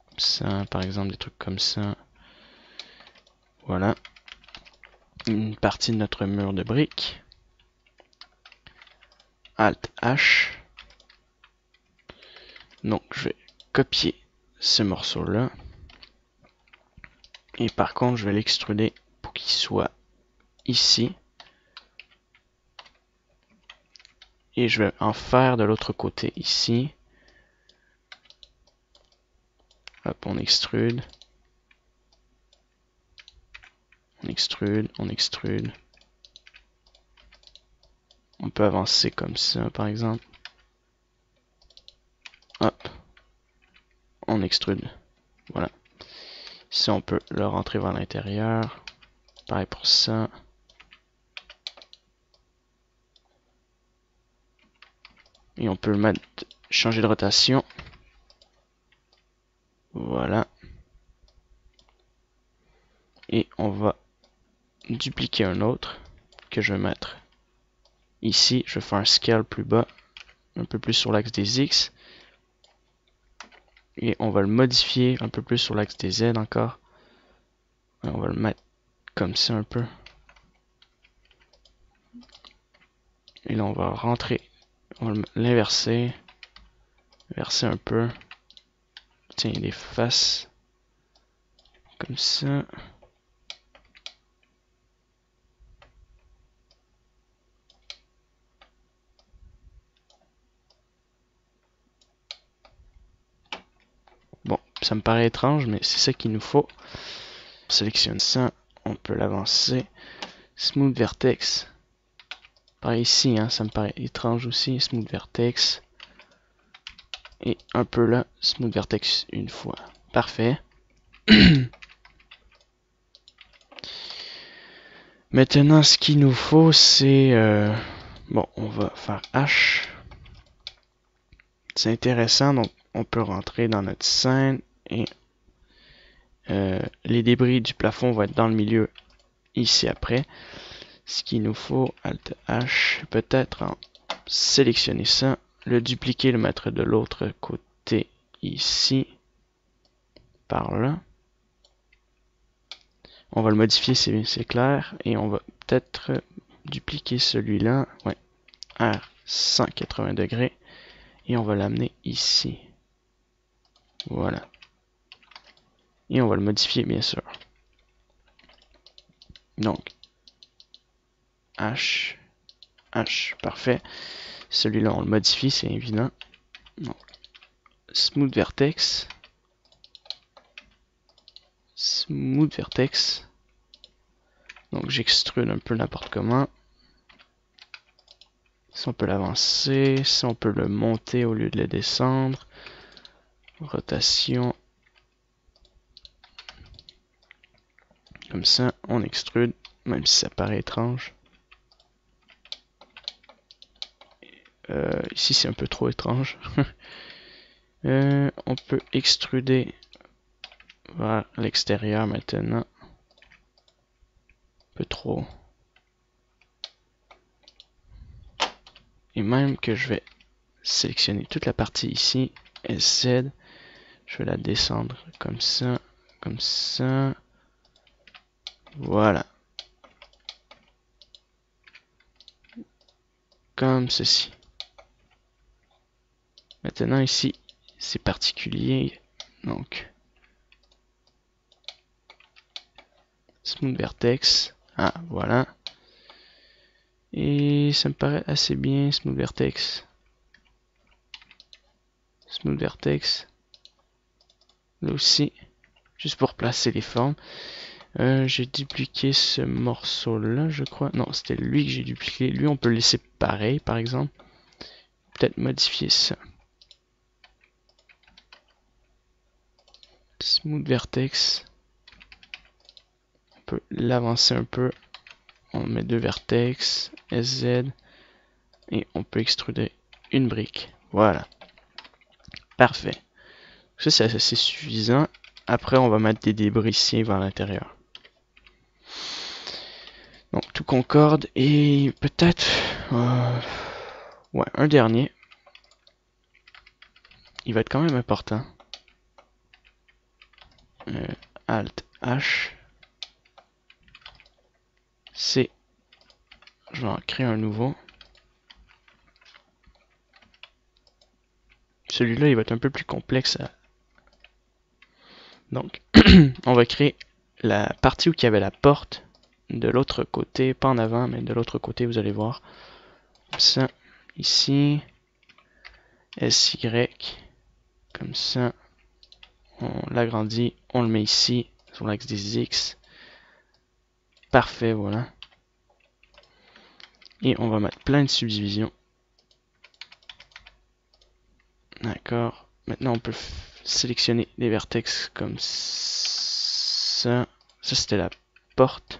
Comme ça, par exemple, des trucs comme ça. Voilà. Une partie de notre mur de briques. Alt H. Donc, je vais copier ce morceau-là. Et par contre, je vais l'extruder pour qu'il soit ici. Et je vais en faire de l'autre côté ici. Hop, on extrude. On extrude, on extrude. On peut avancer comme ça, par exemple. Hop. On extrude. Voilà. Ici, on peut le rentrer vers l'intérieur. Pareil pour ça. Et on peut le mettre, changer de rotation. Voilà. Et on va dupliquer un autre que je vais mettre ici. Je vais faire un scale plus bas, un peu plus sur l'axe des X. Et on va le modifier un peu plus sur l'axe des Z encore. Et on va le mettre comme ça un peu. Et là on va rentrer, on va l'inverser. Inverser un peu. Tiens, les faces. Comme ça. Bon, ça me paraît étrange, mais c'est ça qu'il nous faut. On sélectionne ça, on peut l'avancer. Smooth Vertex. Par ici, hein, ça me paraît étrange aussi. Smooth Vertex. Et un peu là, Smooth Vertex une fois. Parfait. Maintenant, ce qu'il nous faut, c'est... bon, on va faire H. C'est intéressant, donc on peut rentrer dans notre scène et les débris du plafond vont être dans le milieu ici après. Ce qu'il nous faut, Alt H, peut-être en sélectionner ça, le dupliquer, le mettre de l'autre côté ici, par là. On va le modifier, c'est clair, et on va peut-être dupliquer celui-là, ouais, à 180 degrés, et on va l'amener ici. Voilà. Et on va le modifier, bien sûr. Donc, H, H, parfait. Celui-là, on le modifie, c'est évident. Donc, Smooth Vertex. Smooth Vertex. Donc, j'extrude un peu n'importe comment. Si on peut l'avancer, si on peut le monter au lieu de le descendre. Rotation. Comme ça, on extrude, même si ça paraît étrange. Ici, c'est un peu trop étrange. On peut extruder vers l'extérieur maintenant. Un peu trop. Et même que je vais sélectionner toute la partie ici, SZ, je vais la descendre comme ça, comme ça. Voilà. Comme ceci. Maintenant ici, c'est particulier. Donc, Smooth Vertex. Ah, voilà. Et ça me paraît assez bien, Smooth Vertex. Smooth Vertex. Là aussi, juste pour placer les formes. J'ai dupliqué ce morceau-là, je crois. Non, c'était lui que j'ai dupliqué. Lui, on peut le laisser pareil, par exemple. Peut-être modifier ça. Smooth Vertex. On peut l'avancer un peu. On met deux vertex, SZ. Et on peut extruder une brique. Voilà. Parfait. Ça, c'est assez suffisant. Après, on va mettre des débris ici vers l'intérieur. Donc, tout concorde. Et peut-être... ouais, un dernier. Il va être quand même important. Alt H. C. Je vais en créer un nouveau. Celui-là, il va être un peu plus complexe. Donc, on va créer la partie où il y avait la porte de l'autre côté, pas en avant, mais de l'autre côté, vous allez voir. Comme ça, ici, SY, comme ça, on l'agrandit, on le met ici, sur l'axe des X. Parfait, voilà. Et on va mettre plein de subdivisions. D'accord. Maintenant, on peut sélectionner les vertex comme ça. Ça, c'était la porte.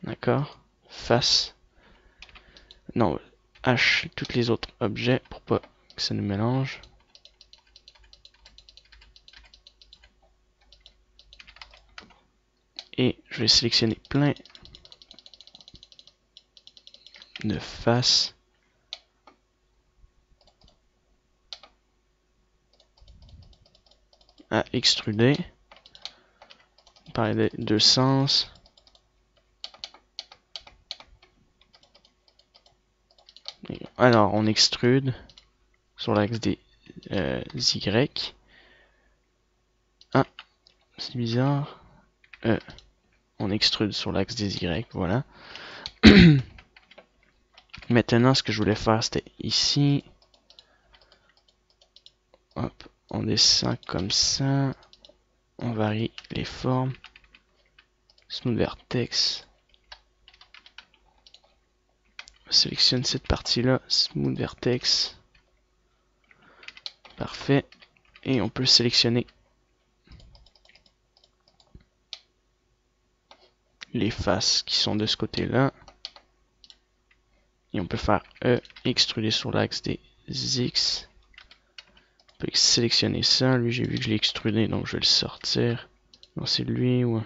D'accord. Face. Non, H, tous les autres objets pour pas que ça nous mélange. Et je vais sélectionner plein de faces. À extruder. On parlait des deux sens. Alors, on extrude sur l'axe des Y. Ah, c'est bizarre. On extrude sur l'axe des Y, voilà. Maintenant, ce que je voulais faire, c'était ici. Hop, on descend comme ça. On varie les formes. Smooth Vertex. On sélectionne cette partie-là. Smooth Vertex. Parfait. Et on peut sélectionner les faces qui sont de ce côté-là. Et on peut faire E, extruder sur l'axe des X. On peut sélectionner ça. Lui, j'ai vu que je l'ai extrudé, donc je vais le sortir. Non, c'est lui ou...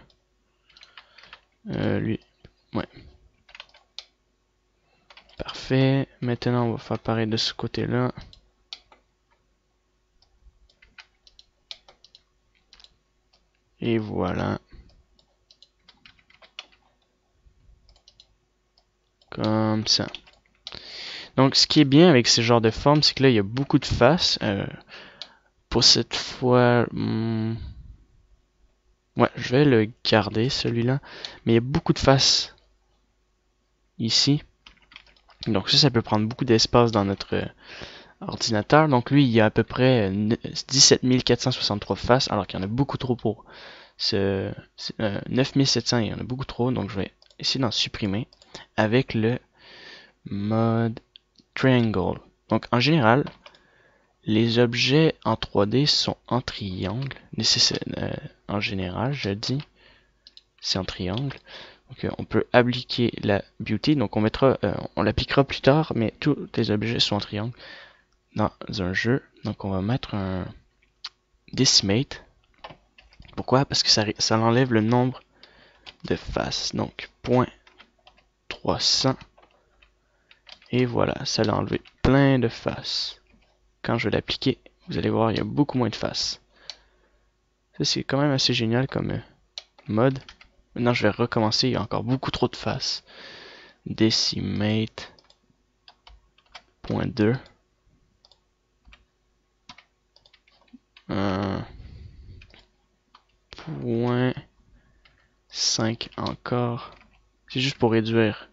lui. Ouais. Parfait. Maintenant, on va faire pareil de ce côté-là. Et voilà. Comme ça. Donc, ce qui est bien avec ce genre de forme, c'est que là, il y a beaucoup de faces. Pour cette fois... ouais, je vais le garder, celui-là. Mais il y a beaucoup de faces ici. Donc ça peut prendre beaucoup d'espace dans notre ordinateur. Donc lui, il y a à peu près 17 463 faces, alors qu'il y en a beaucoup trop pour ce 9700, il y en a beaucoup trop. Donc je vais essayer d'en supprimer avec le mode triangle. Donc en général, les objets en 3D sont en triangle, en général, je dis. c'est en triangle. Donc on peut appliquer la beauty, donc on l'appliquera plus tard, mais tous les objets sont en triangle dans un jeu. Donc on va mettre un decimate. Pourquoi? Parce que ça enlève le nombre de faces. Donc 0.300. Et voilà, ça l'a enlevé plein de faces. Quand je vais l'appliquer, vous allez voir, il y a beaucoup moins de faces. Ça, c'est quand même assez génial comme mode. Maintenant, je vais recommencer, il y a encore beaucoup trop de faces. Decimate. 0.2. 0.5 encore. C'est juste pour réduire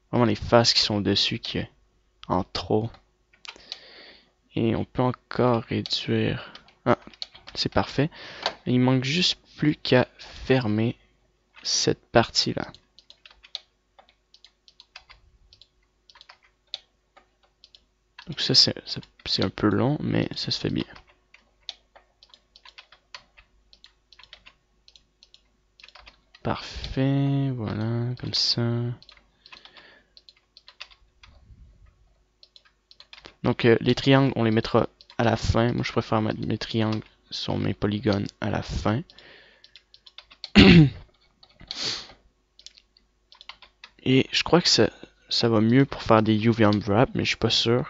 vraiment les faces qui sont dessus qui est en trop. Et on peut encore réduire. Ah, c'est parfait. Il manque juste plus qu'à fermer cette partie-là. Donc ça, c'est un peu long, mais ça se fait bien. Parfait, voilà, comme ça. Donc les triangles, on les mettra à la fin. Moi, je préfère mettre mes triangles sur mes polygones à la fin. Et je crois que ça va mieux pour faire des UV Unwrap, mais je suis pas sûr.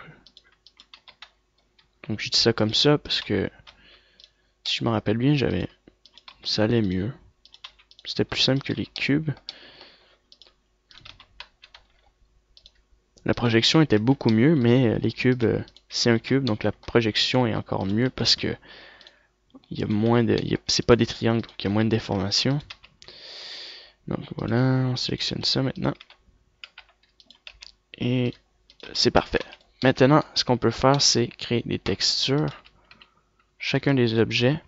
Donc je dis ça comme ça parce que si je me rappelle bien, ça allait mieux. C'était plus simple que les cubes. La projection était beaucoup mieux, mais les cubes, c'est un cube, donc la projection est encore mieux parce que il y a moins de, c'est pas des triangles, donc il y a moins de déformation. Donc voilà, on sélectionne ça maintenant. Et c'est parfait. Maintenant, ce qu'on peut faire, c'est créer des textures. Chacun des objets.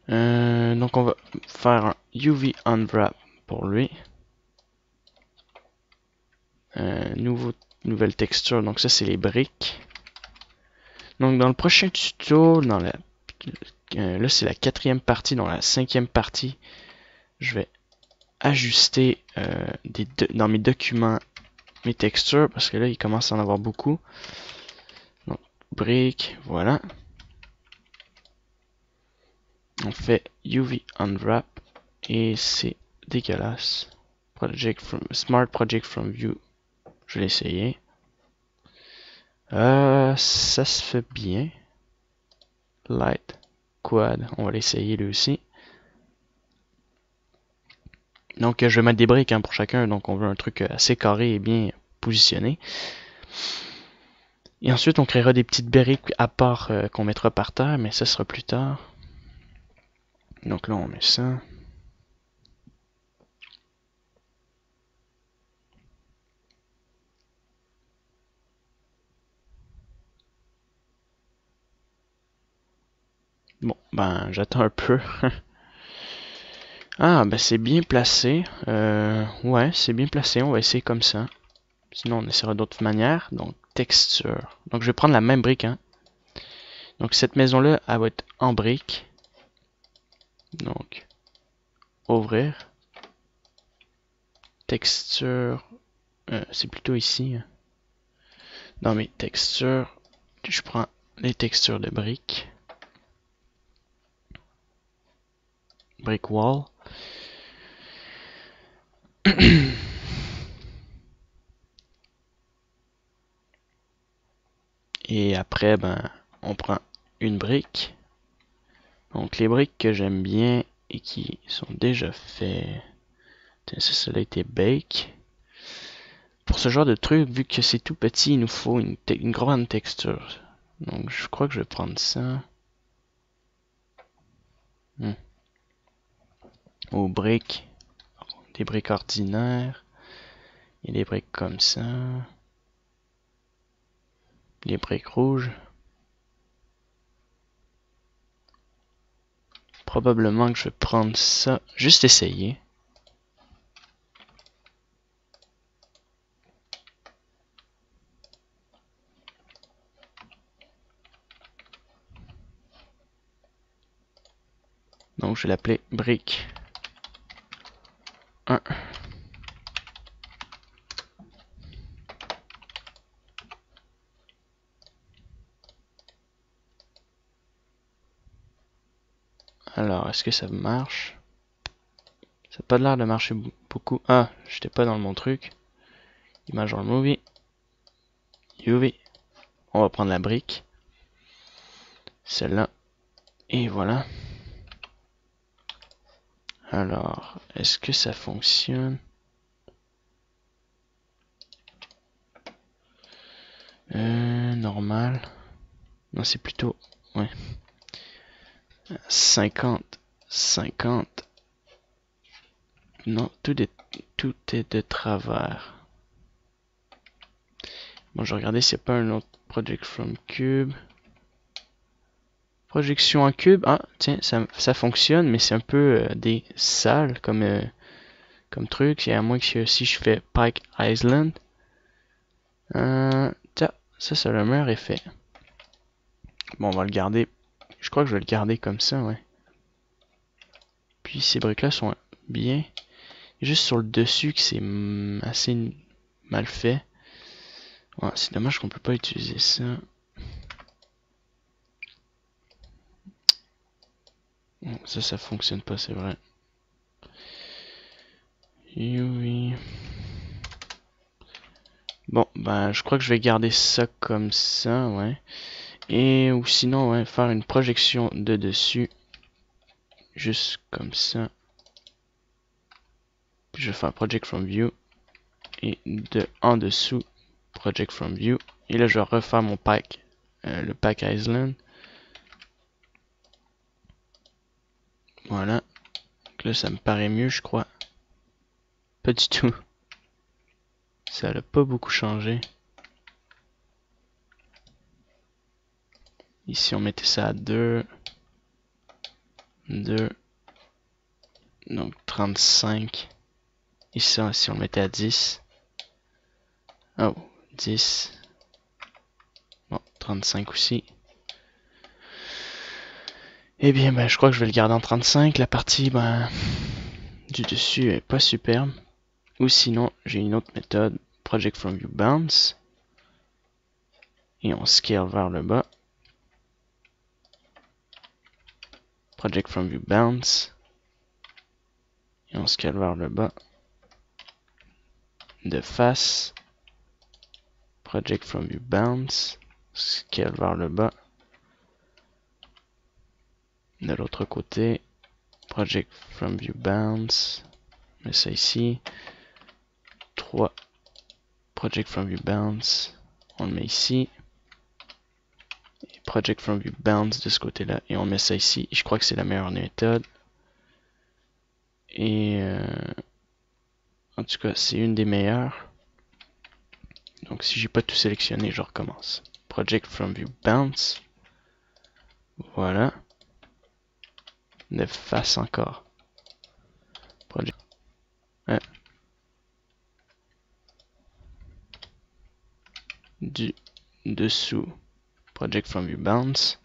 Donc on va faire un UV Unwrap pour lui. Nouvelle texture, donc ça c'est les briques. Donc dans le prochain tuto, là c'est la 4e partie, dans la 5e partie, je vais ajuster dans mes documents mes textures, parce que là il commence à en avoir beaucoup. Donc briques, voilà. On fait UV Unwrap et c'est dégueulasse. Smart Project from View, je vais l'essayer. Ça se fait bien. Light Quad, on va l'essayer lui aussi. Donc je vais mettre des briques pour chacun, donc on veut un truc assez carré et bien positionné. Et ensuite on créera des petites briques à part qu'on mettra par terre, mais ça sera plus tard. Donc là on met ça. Bon, ben j'attends un peu. Ah, ben c'est bien placé. Ouais, c'est bien placé, on va essayer comme ça. Sinon on essaiera d'autres manières. Donc texture. Donc je vais prendre la même brique. Donc cette maison-là, elle va être en brique. Donc ouvrir. Texture. C'est plutôt ici. Dans mes textures, je prends les textures de briques. Brick wall. Et après, ben, on prend une brique. Donc les briques que j'aime bien et qui sont déjà faites. Ça a été bake. Pour ce genre de truc, vu que c'est tout petit, il nous faut une grande texture. Donc je crois que je vais prendre ça. Aux briques. Des briques ordinaires. Il y a des briques comme ça. Les briques rouges. Probablement que je vais prendre ça. Juste essayer. Donc je vais l'appeler brique 1. Alors, est-ce que ça marche? Ça n'a pas l'air de marcher beaucoup. Ah, j'étais pas dans le bon truc. Image dans le movie. UV. On va prendre la brique. Celle-là. Et voilà. Alors, est-ce que ça fonctionne? Normal. Non, c'est plutôt... Ouais. 50. 50. Non, tout est de travers. Bon, je vais regarder s'il n'y a pas un autre Project from Cube. Projection en cube. Ah, tiens, ça fonctionne, mais c'est un peu des salles comme truc. C'est à moins que si je fais Pike Island. Tiens, ça a le meilleur effet. Bon, on va le garder. Je crois que je vais le garder comme ça, ouais. Puis ces briques-là sont bien. Juste sur le dessus que c'est assez mal fait. Ouais, c'est dommage qu'on peut pas utiliser ça. Ça fonctionne pas, c'est vrai. Oui. Bon, ben, je crois que je vais garder ça comme ça, ouais. Et, ou sinon, ouais, faire une projection de dessus. Juste comme ça. Puis je vais faire Project from View. Et de en dessous, Project from View. Et là, je vais refaire mon pack, le pack Island. Voilà. Donc là, ça me paraît mieux, je crois. Pas du tout. Ça n'a pas beaucoup changé. Ici, on mettait ça à 2. 2. Donc 35. Ici, si on le mettait à 10. Oh, 10. Bon, 35 aussi. Eh bien, ben, je crois que je vais le garder en 35. La partie ben, du dessus est pas superbe. Ou sinon, j'ai une autre méthode. Project from View Bounce. Et on scale vers le bas. Project from View Bounce. Et on scale vers le bas. De face. Project from View Bounce. Scale vers le bas. De l'autre côté. Project from View Bounce. On met ça ici. 3. Project from View Bounce. On le met ici. Et Project from View Bounce de ce côté-là. Et on met ça ici. Et je crois que c'est la meilleure méthode. Et en tout cas, c'est une des meilleures. Donc si j'ai pas tout sélectionné, je recommence. Project from View Bounce. Voilà. De face encore. Project. Du dessous. Project from View Bounce.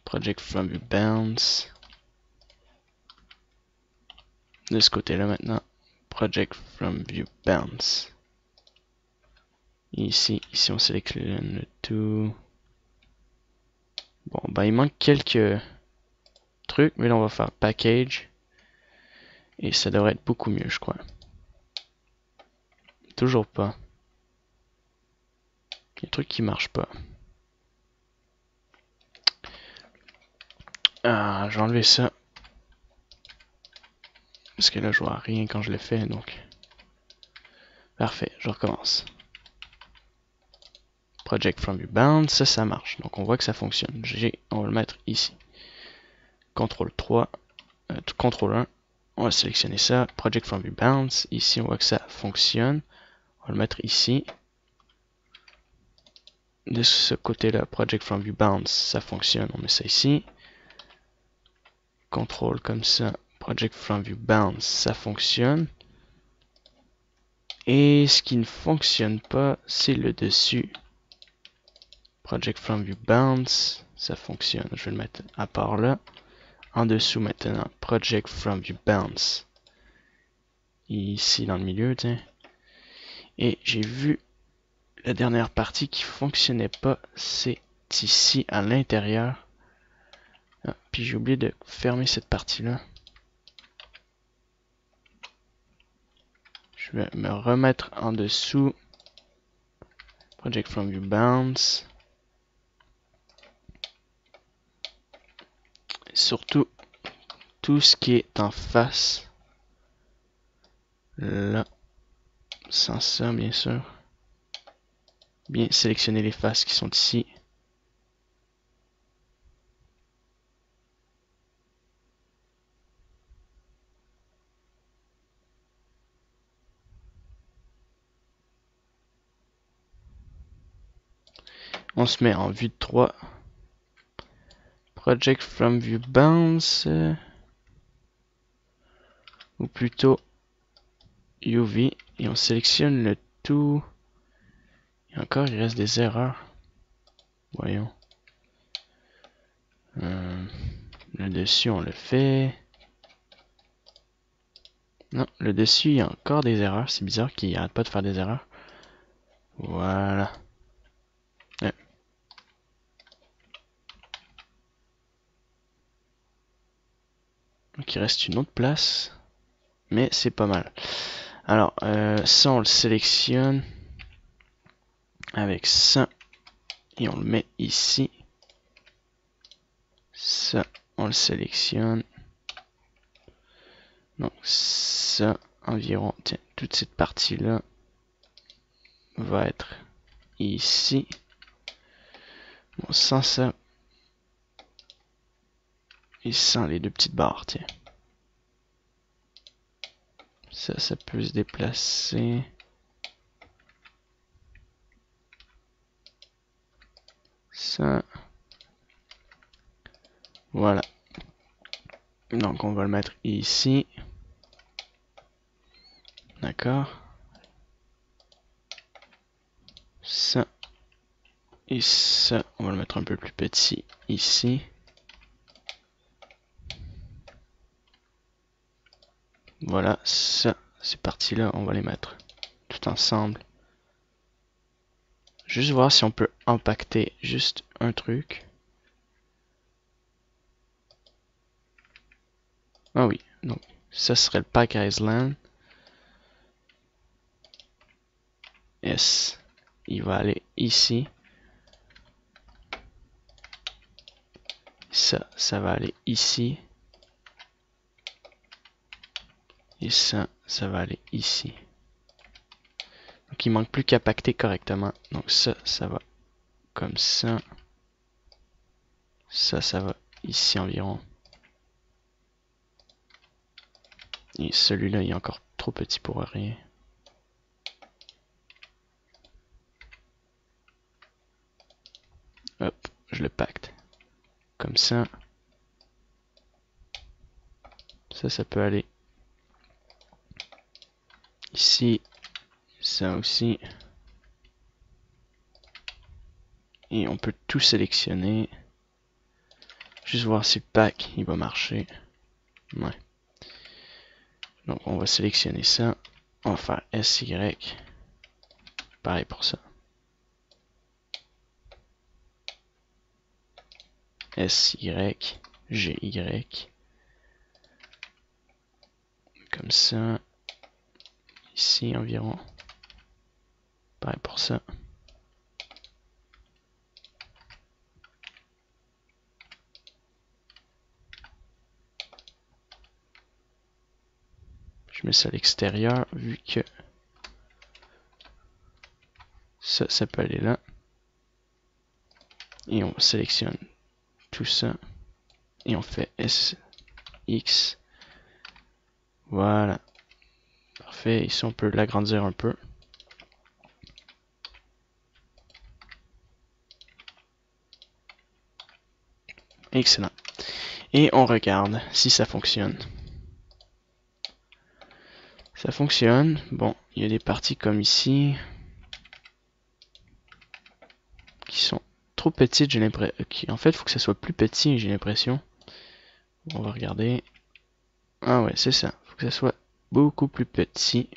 Project from View Bounce. De ce côté-là maintenant. Project from View Bounce. Ici on sélectionne le tout. Bon, ben il manque quelques trucs, mais là on va faire Package. Et ça devrait être beaucoup mieux, je crois. Toujours pas. Il y a des trucs qui marchent pas. Ah, j'ai enlevé ça. Parce que là, je vois rien quand je le fais, donc. Parfait, je recommence. Project from View Bound, ça marche. Donc on voit que ça fonctionne. On va le mettre ici. CTRL 3, CTRL 1. On va sélectionner ça. Project from View Bounce. Ici, on voit que ça fonctionne. On va le mettre ici. De ce côté-là, Project from View Bounce, ça fonctionne. On met ça ici. CTRL comme ça. Project from View Bounce, ça fonctionne. Et ce qui ne fonctionne pas, c'est le dessus. Project from view bounce, ça fonctionne. Je vais le mettre à part là. En dessous maintenant, project from view bounce. Ici dans le milieu, tiens. Et j'ai vu la dernière partie qui fonctionnait pas, c'est ici à l'intérieur. Ah, puis j'ai oublié de fermer cette partie-là. Je vais me remettre en dessous. Project from view bounce. Et surtout, tout ce qui est en face. Là. Sans ça, bien sûr. Bien sélectionner les faces qui sont ici. On se met en vue de 3. Project from view bounce. Ou plutôt UV. Et on sélectionne le tout. Et encore, il reste des erreurs. Voyons. Le dessus, on le fait. Non, le dessus, il y a encore des erreurs. C'est bizarre qu'il n'arrête pas de faire des erreurs. Voilà. Ouais. Donc il reste une autre place. Mais c'est pas mal. Alors, ça, on le sélectionne. Avec ça. Et on le met ici. Ça, on le sélectionne. Donc ça, environ, tiens, toute cette partie-là va être ici. Bon, sans ça. Et sans les deux petites barres, tiens. Ça peut se déplacer. Ça. Voilà. Donc on va le mettre ici. D'accord. Ça. Et ça, on va le mettre un peu plus petit ici. Voilà, ça, ces parties-là, on va les mettre tout ensemble. Juste voir si on peut impacter juste un truc. Ah oui, donc ça serait le Pack Island. S, il va aller ici. Ça va aller ici. Et ça va aller ici. Donc il manque plus qu'à pacter correctement. Donc ça va comme ça. Ça va ici environ. Et celui-là, il est encore trop petit pour rien. Hop, je le pacte. Comme ça. Ça peut aller ici. Ça aussi. Et on peut tout sélectionner. Juste voir si le pack, il va marcher. Ouais. Donc on va sélectionner ça. On va faire SY. Pareil pour ça. SY, GY. Comme ça. Ici environ. Pareil pour ça. Je mets ça à l'extérieur vu que ça peut aller là. Et on sélectionne tout ça. Et on fait SX. Voilà. Parfait. Ici on peut l'agrandir un peu. Excellent. Et on regarde si ça fonctionne. Ça fonctionne. Bon, il y a des parties comme ici qui sont trop petite, j'ai l'impression. En fait, il faut que ça soit plus petit, j'ai l'impression. On va regarder. Ah ouais, c'est ça. Il faut que ça soit beaucoup plus petit.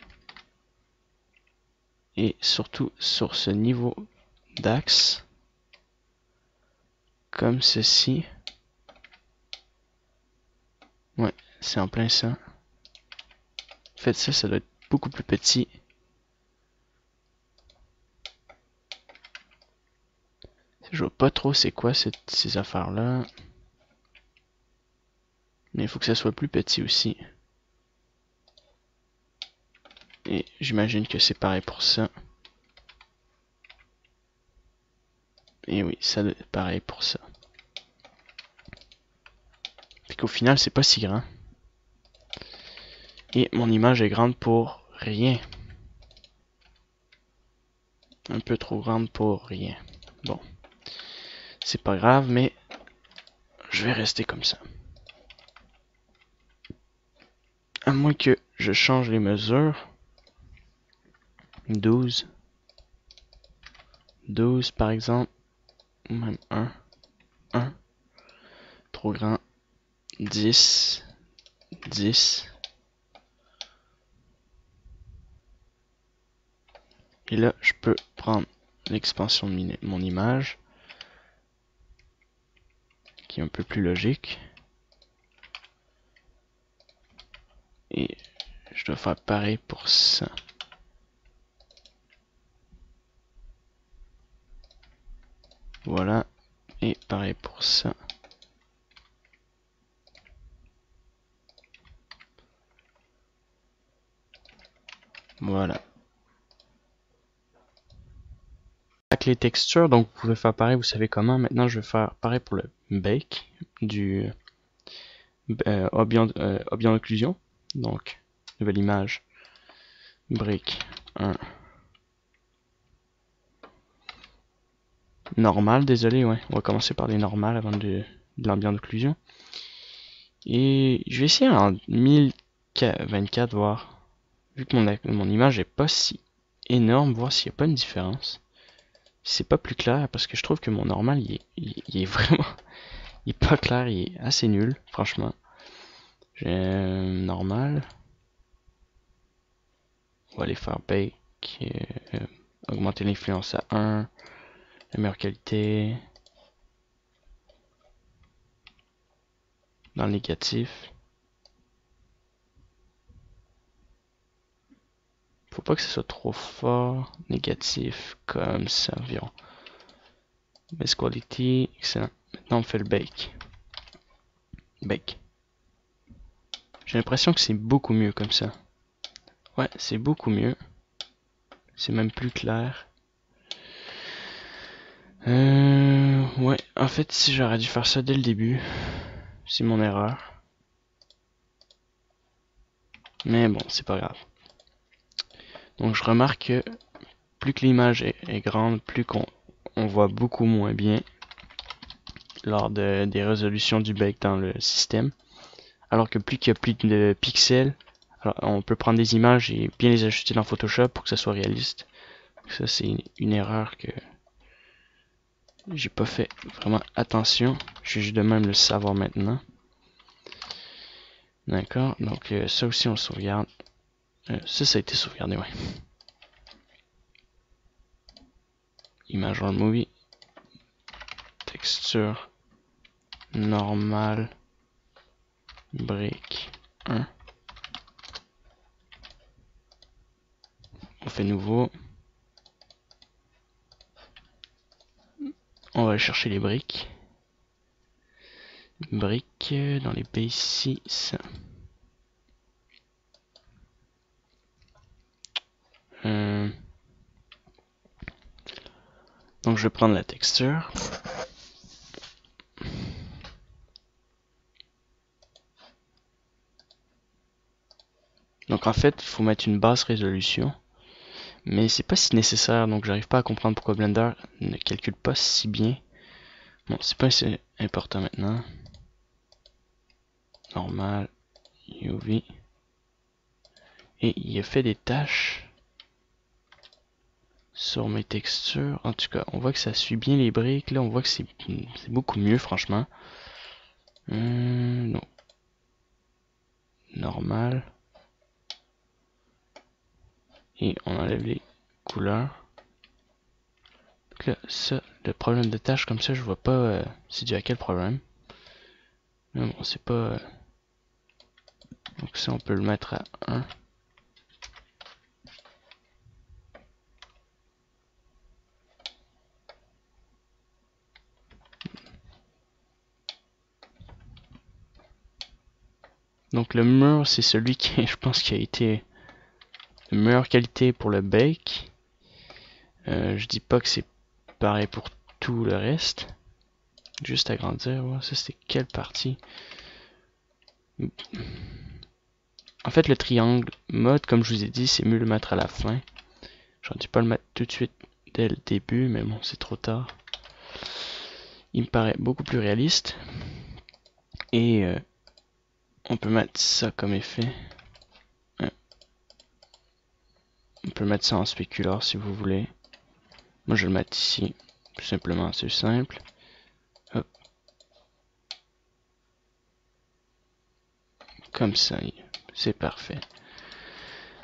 Et surtout sur ce niveau d'axe. Comme ceci. Ouais, c'est en plein ça. En fait, ça doit être beaucoup plus petit. Je vois pas trop c'est quoi ces affaires-là. Mais il faut que ça soit plus petit aussi. Et j'imagine que c'est pareil pour ça. Et oui, ça doit être pareil pour ça. Puis qu'au final, c'est pas si grand. Et mon image est grande pour rien. Un peu trop grande pour rien. Bon. C'est pas grave, mais je vais rester comme ça. À moins que je change les mesures. 12. 12 par exemple. Ou même 1. 1. Trop grand. 10. 10. Et là, je peux prendre l'expansion de mon image. Qui est un peu plus logique. Et je dois faire pareil pour ça. Voilà. Et pareil pour ça. Voilà. Avec les textures, donc vous pouvez faire pareil, vous savez comment. Maintenant, je vais faire pareil pour le bake du objet d'occlusion. Donc, nouvelle image, brick 1. Normal, désolé, ouais. On va commencer par les normales avant de l'ambiance d'occlusion. Et je vais essayer en 1024 voir. Vu que mon image est pas si énorme, voir s'il n'y a pas une différence. C'est pas plus clair parce que je trouve que mon normal il est vraiment. Il est pas clair, il est assez nul, franchement. J'ai un normal. On va aller faire bake. Augmenter l'influence à 1. La meilleure qualité. Dans le négatif. Faut pas que ce soit trop fort. Négatif, comme ça environ. Best quality, excellent. Maintenant on fait le bake. Bake. J'ai l'impression que c'est beaucoup mieux comme ça. Ouais, c'est beaucoup mieux. C'est même plus clair. Ouais, en fait, si j'aurais dû faire ça dès le début, c'est mon erreur. Mais bon, c'est pas grave. Donc je remarque que plus que l'image est grande, plus qu'on voit beaucoup moins bien lors des résolutions du bake dans le système. Alors que plus qu'il y a plus de pixels, alors on peut prendre des images et bien les ajuster dans Photoshop pour que ça soit réaliste. Ça c'est une erreur que j'ai pas fait vraiment attention. Je vais juste de même le savoir maintenant. D'accord, donc ça aussi on sauvegarde. Ça a été sauvegardé, ouais. Image en movie. Texture. Normal. Brick 1. On fait nouveau. On va aller chercher les briques. Briques dans les B6. Donc je vais prendre la texture. Donc en fait, il faut mettre une basse résolution. Mais c'est pas si nécessaire, donc j'arrive pas à comprendre pourquoi Blender ne calcule pas si bien. Bon, c'est pas assez important maintenant. Normal, UV. Et il a fait des tâches sur mes textures. En tout cas, on voit que ça suit bien les briques. Là, on voit que c'est beaucoup mieux, franchement. Non. Normal. Et on enlève les couleurs. Donc là, ça, le problème de tâche comme ça, je vois pas c'est dû à quel problème. Mais bon, c'est pas... donc ça, on peut le mettre à 1. Donc le mur, c'est celui qui, je pense, qui a été de meilleure qualité pour le bake. Je dis pas que c'est pareil pour tout le reste. Juste agrandir, ouais, ça c'était quelle partie? En fait, le triangle mode, comme je vous ai dit, c'est mieux le mettre à la fin. J'aurais dû pas le mettre tout de suite dès le début, mais bon, c'est trop tard. Il me paraît beaucoup plus réaliste. Et on peut mettre ça comme effet. On peut mettre ça en spécular si vous voulez. Moi, je vais le mettre ici. Tout simplement, c'est simple. Hop. Comme ça, c'est parfait.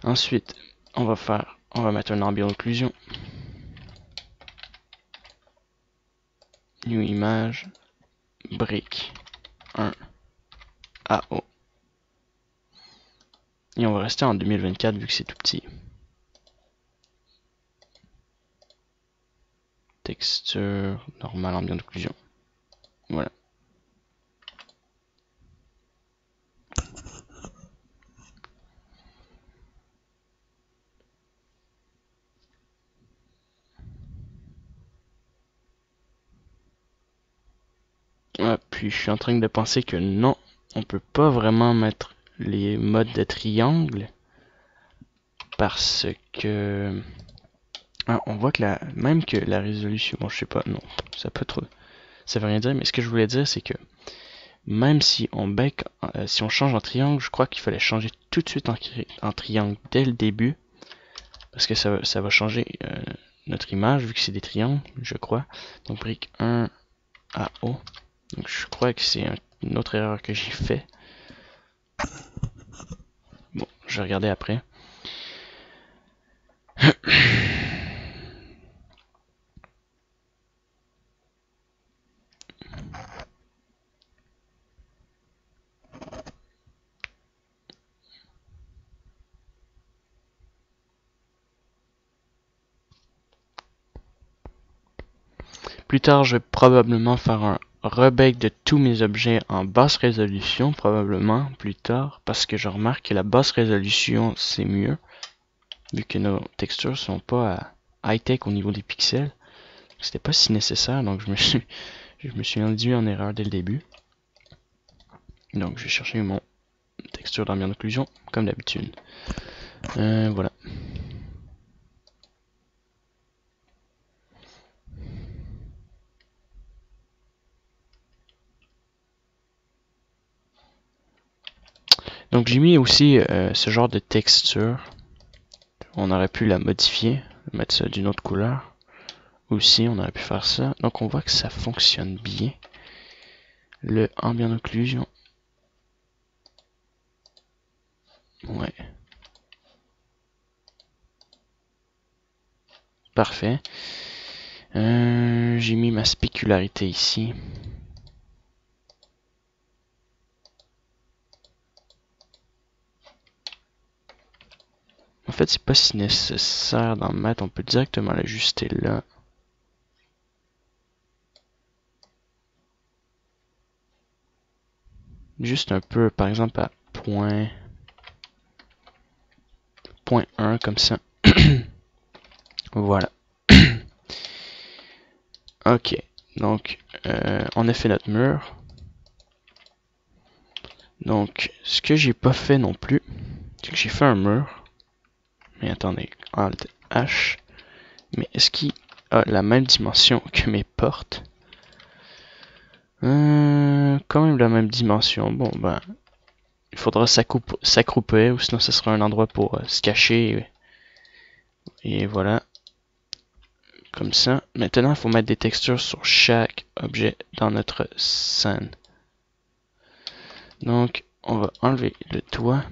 Ensuite, on va mettre un ambiant occlusion. New image, brique 1 AO. Et on va rester en 2024 vu que c'est tout petit. Texture, normal, ambiant d'occlusion. Voilà. Ah, puis je suis en train de penser que non, on peut pas vraiment mettre les modes de triangle parce que on voit que même que la résolution, bon je sais pas, non, ça peut trop, ça veut rien dire, mais ce que je voulais dire c'est que même si on si on change en triangle, je crois qu'il fallait changer tout de suite en triangle dès le début parce que ça va changer notre image vu que c'est des triangles, je crois. Donc brique 1 à O. Donc je crois que c'est une autre erreur que j'ai fait. Bon, je vais regarder après. Plus tard, je vais probablement faire un rebake de tous mes objets en basse résolution, probablement plus tard, parce que je remarque que la basse résolution c'est mieux, vu que nos textures sont pas à high-tech au niveau des pixels. C'était pas si nécessaire, donc je me suis induit en erreur dès le début. Donc je vais chercher mon texture d'ambiance d'occlusion, comme d'habitude. Voilà. Donc j'ai mis aussi ce genre de texture. On aurait pu la modifier, mettre ça d'une autre couleur. Aussi, on aurait pu faire ça. Donc on voit que ça fonctionne bien. Le ambient occlusion. Ouais. Parfait. J'ai mis ma spécularité ici. En fait, c'est pas si nécessaire d'en mettre. On peut directement l'ajuster là. Juste un peu, par exemple, à point 1 comme ça. Voilà. Ok. Donc, on a fait notre mur. Donc, ce que j'ai pas fait non plus, c'est que j'ai fait un mur. Mais attendez, Alt H. Mais est-ce qu'il a la même dimension que mes portes? Quand même la même dimension. Bon, ben, il faudra s'accroupir, ou sinon ce sera un endroit pour se cacher. Et voilà. Comme ça. Maintenant, il faut mettre des textures sur chaque objet dans notre scène. Donc, on va enlever le toit.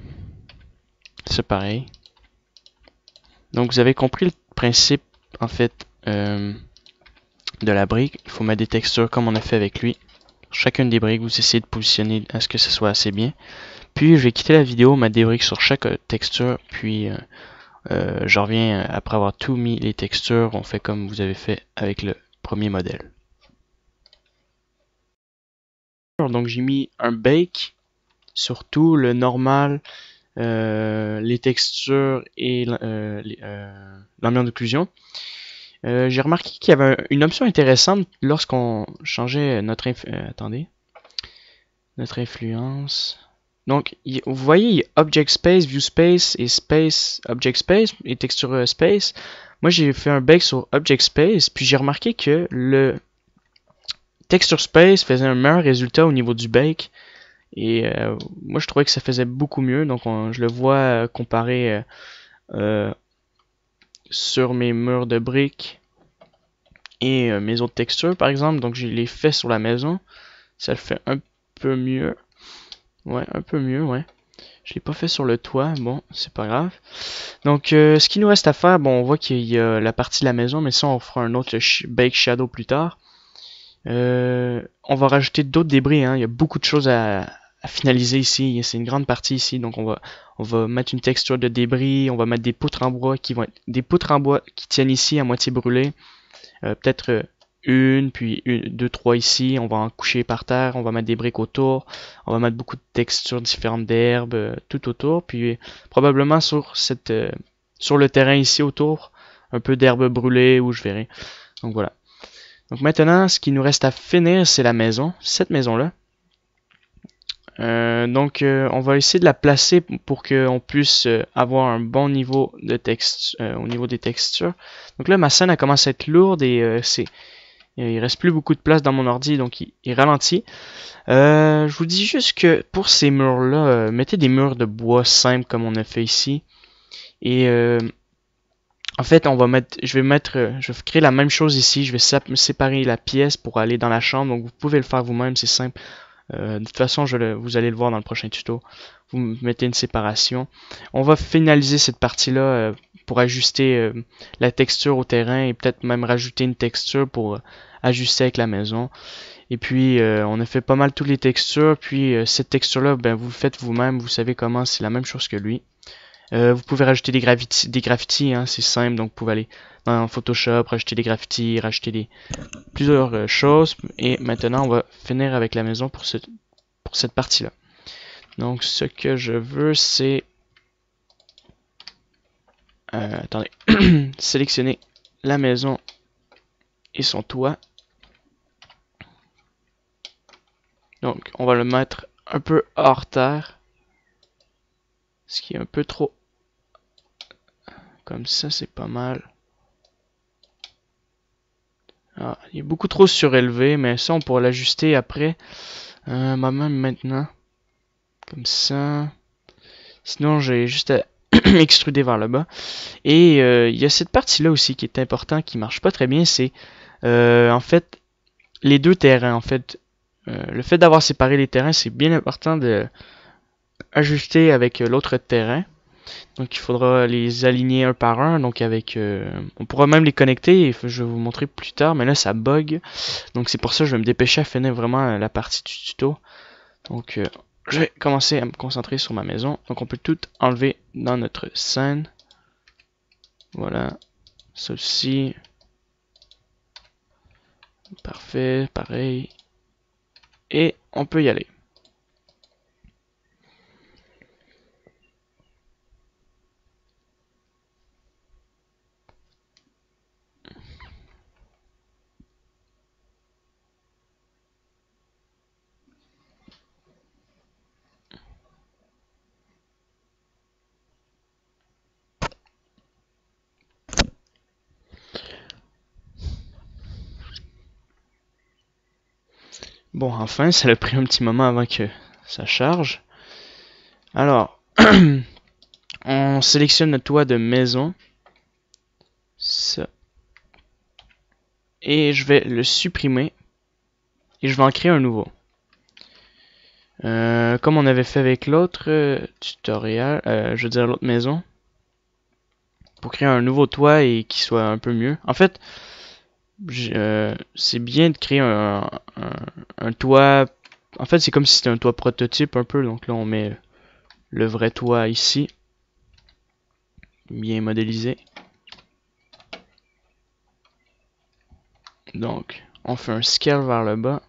C'est pareil. Donc, vous avez compris le principe, en fait, de la brique. Il faut mettre des textures comme on a fait avec lui. Chacune des briques, vous essayez de positionner à ce que ce soit assez bien. Puis, je vais quitter la vidéo, mettre des briques sur chaque texture, puis je reviens après avoir tout mis les textures. On fait comme vous avez fait avec le premier modèle. Donc, j'ai mis un bake sur tout, le normal, les textures et l'ambiance d'occlusion. J'ai remarqué qu'il y avait une option intéressante lorsqu'on changeait notre notre influence. Donc, vous voyez, il y a Object Space, View Space et Space, Object Space et Texture Space. Moi, j'ai fait un bake sur Object Space, puis j'ai remarqué que le Texture Space faisait un meilleur résultat au niveau du bake. Et moi, je trouvais que ça faisait beaucoup mieux. Donc, je le vois comparé sur mes murs de briques et mes autres textures, par exemple. Donc, je les fais sur la maison. Ça le fait un peu mieux. Ouais, un peu mieux, ouais. Je l'ai pas fait sur le toit. Bon, c'est pas grave. Donc, ce qu'il nous reste à faire, bon, on voit qu'il y a la partie de la maison, mais ça, on fera un autre bake shadow plus tard. On va rajouter d'autres débris, hein. Il y a beaucoup de choses à finaliser ici. C'est une grande partie ici, donc on va mettre une texture de débris. On va mettre des poutres en bois qui vont être des poutres en bois qui tiennent ici à moitié brûlées. Peut-être puis deux, trois ici. On va en coucher par terre. On va mettre des briques autour. On va mettre beaucoup de textures différentes d'herbes tout autour. Puis probablement sur sur le terrain ici autour, un peu d'herbe brûlée où je verrai. Donc voilà. Donc maintenant, ce qui nous reste à finir, c'est la maison, cette maison-là. On va essayer de la placer pour qu'on puisse avoir un bon niveau de texte au niveau des textures. Donc là, ma scène a commencé à être lourde et il reste plus beaucoup de place dans mon ordi, donc il ralentit. Je vous dis juste que pour ces murs-là, mettez des murs de bois simples comme on a fait ici. Et en fait, je vais créer la même chose ici. Je vais séparer la pièce pour aller dans la chambre. Donc, vous pouvez le faire vous-même, c'est simple. De toute façon, vous allez le voir dans le prochain tuto. Vous mettez une séparation. On va finaliser cette partie-là pour ajuster la texture au terrain et peut-être même rajouter une texture pour ajuster avec la maison. Et puis, on a fait pas mal toutes les textures. Puis, cette texture-là, ben, vous le faites vous-même. Vous savez comment, c'est la même chose que lui. Vous pouvez rajouter des graffitis, hein, c'est simple, donc vous pouvez aller dans Photoshop, rajouter des graffitis, rajouter plusieurs choses. Et maintenant, on va finir avec la maison pour cette partie-là. Donc, ce que je veux, c'est... attendez. Sélectionner la maison et son toit. Donc, on va le mettre un peu hors terre. Ce qui est un peu trop... Comme ça, c'est pas mal. Ah, il est beaucoup trop surélevé, mais ça, on pourra l'ajuster après. Même maintenant. Comme ça. Sinon, j'ai juste à extruder vers le bas. Et il y a cette partie-là aussi qui est importante, qui marche pas très bien. C'est en fait les deux terrains. En fait, le fait d'avoir séparé les terrains, c'est bien important de ajuster avec l'autre terrain. Donc il faudra les aligner un par un. Donc on pourra même les connecter. Et je vais vous montrer plus tard. Mais là, ça bug. Donc c'est pour ça que je vais me dépêcher à finir vraiment la partie du tuto. Donc je vais commencer à me concentrer sur ma maison. Donc on peut tout enlever dans notre scène. Voilà. Ceci. Parfait. Pareil. Et on peut y aller. Bon, enfin, ça a pris un petit moment avant que ça charge. Alors, on sélectionne le toit de maison. Ça. et je vais le supprimer et je vais en créer un nouveau. Comme on avait fait avec l'autre tutoriel, je veux dire l'autre maison, pour créer un nouveau toit et qu'il soit un peu mieux. En fait, c'est bien de créer un toit. En fait, c'est comme si c'était un toit prototype un peu. Donc là, on met le vrai toit ici, bien modélisé. Donc, on fait un scale vers le bas.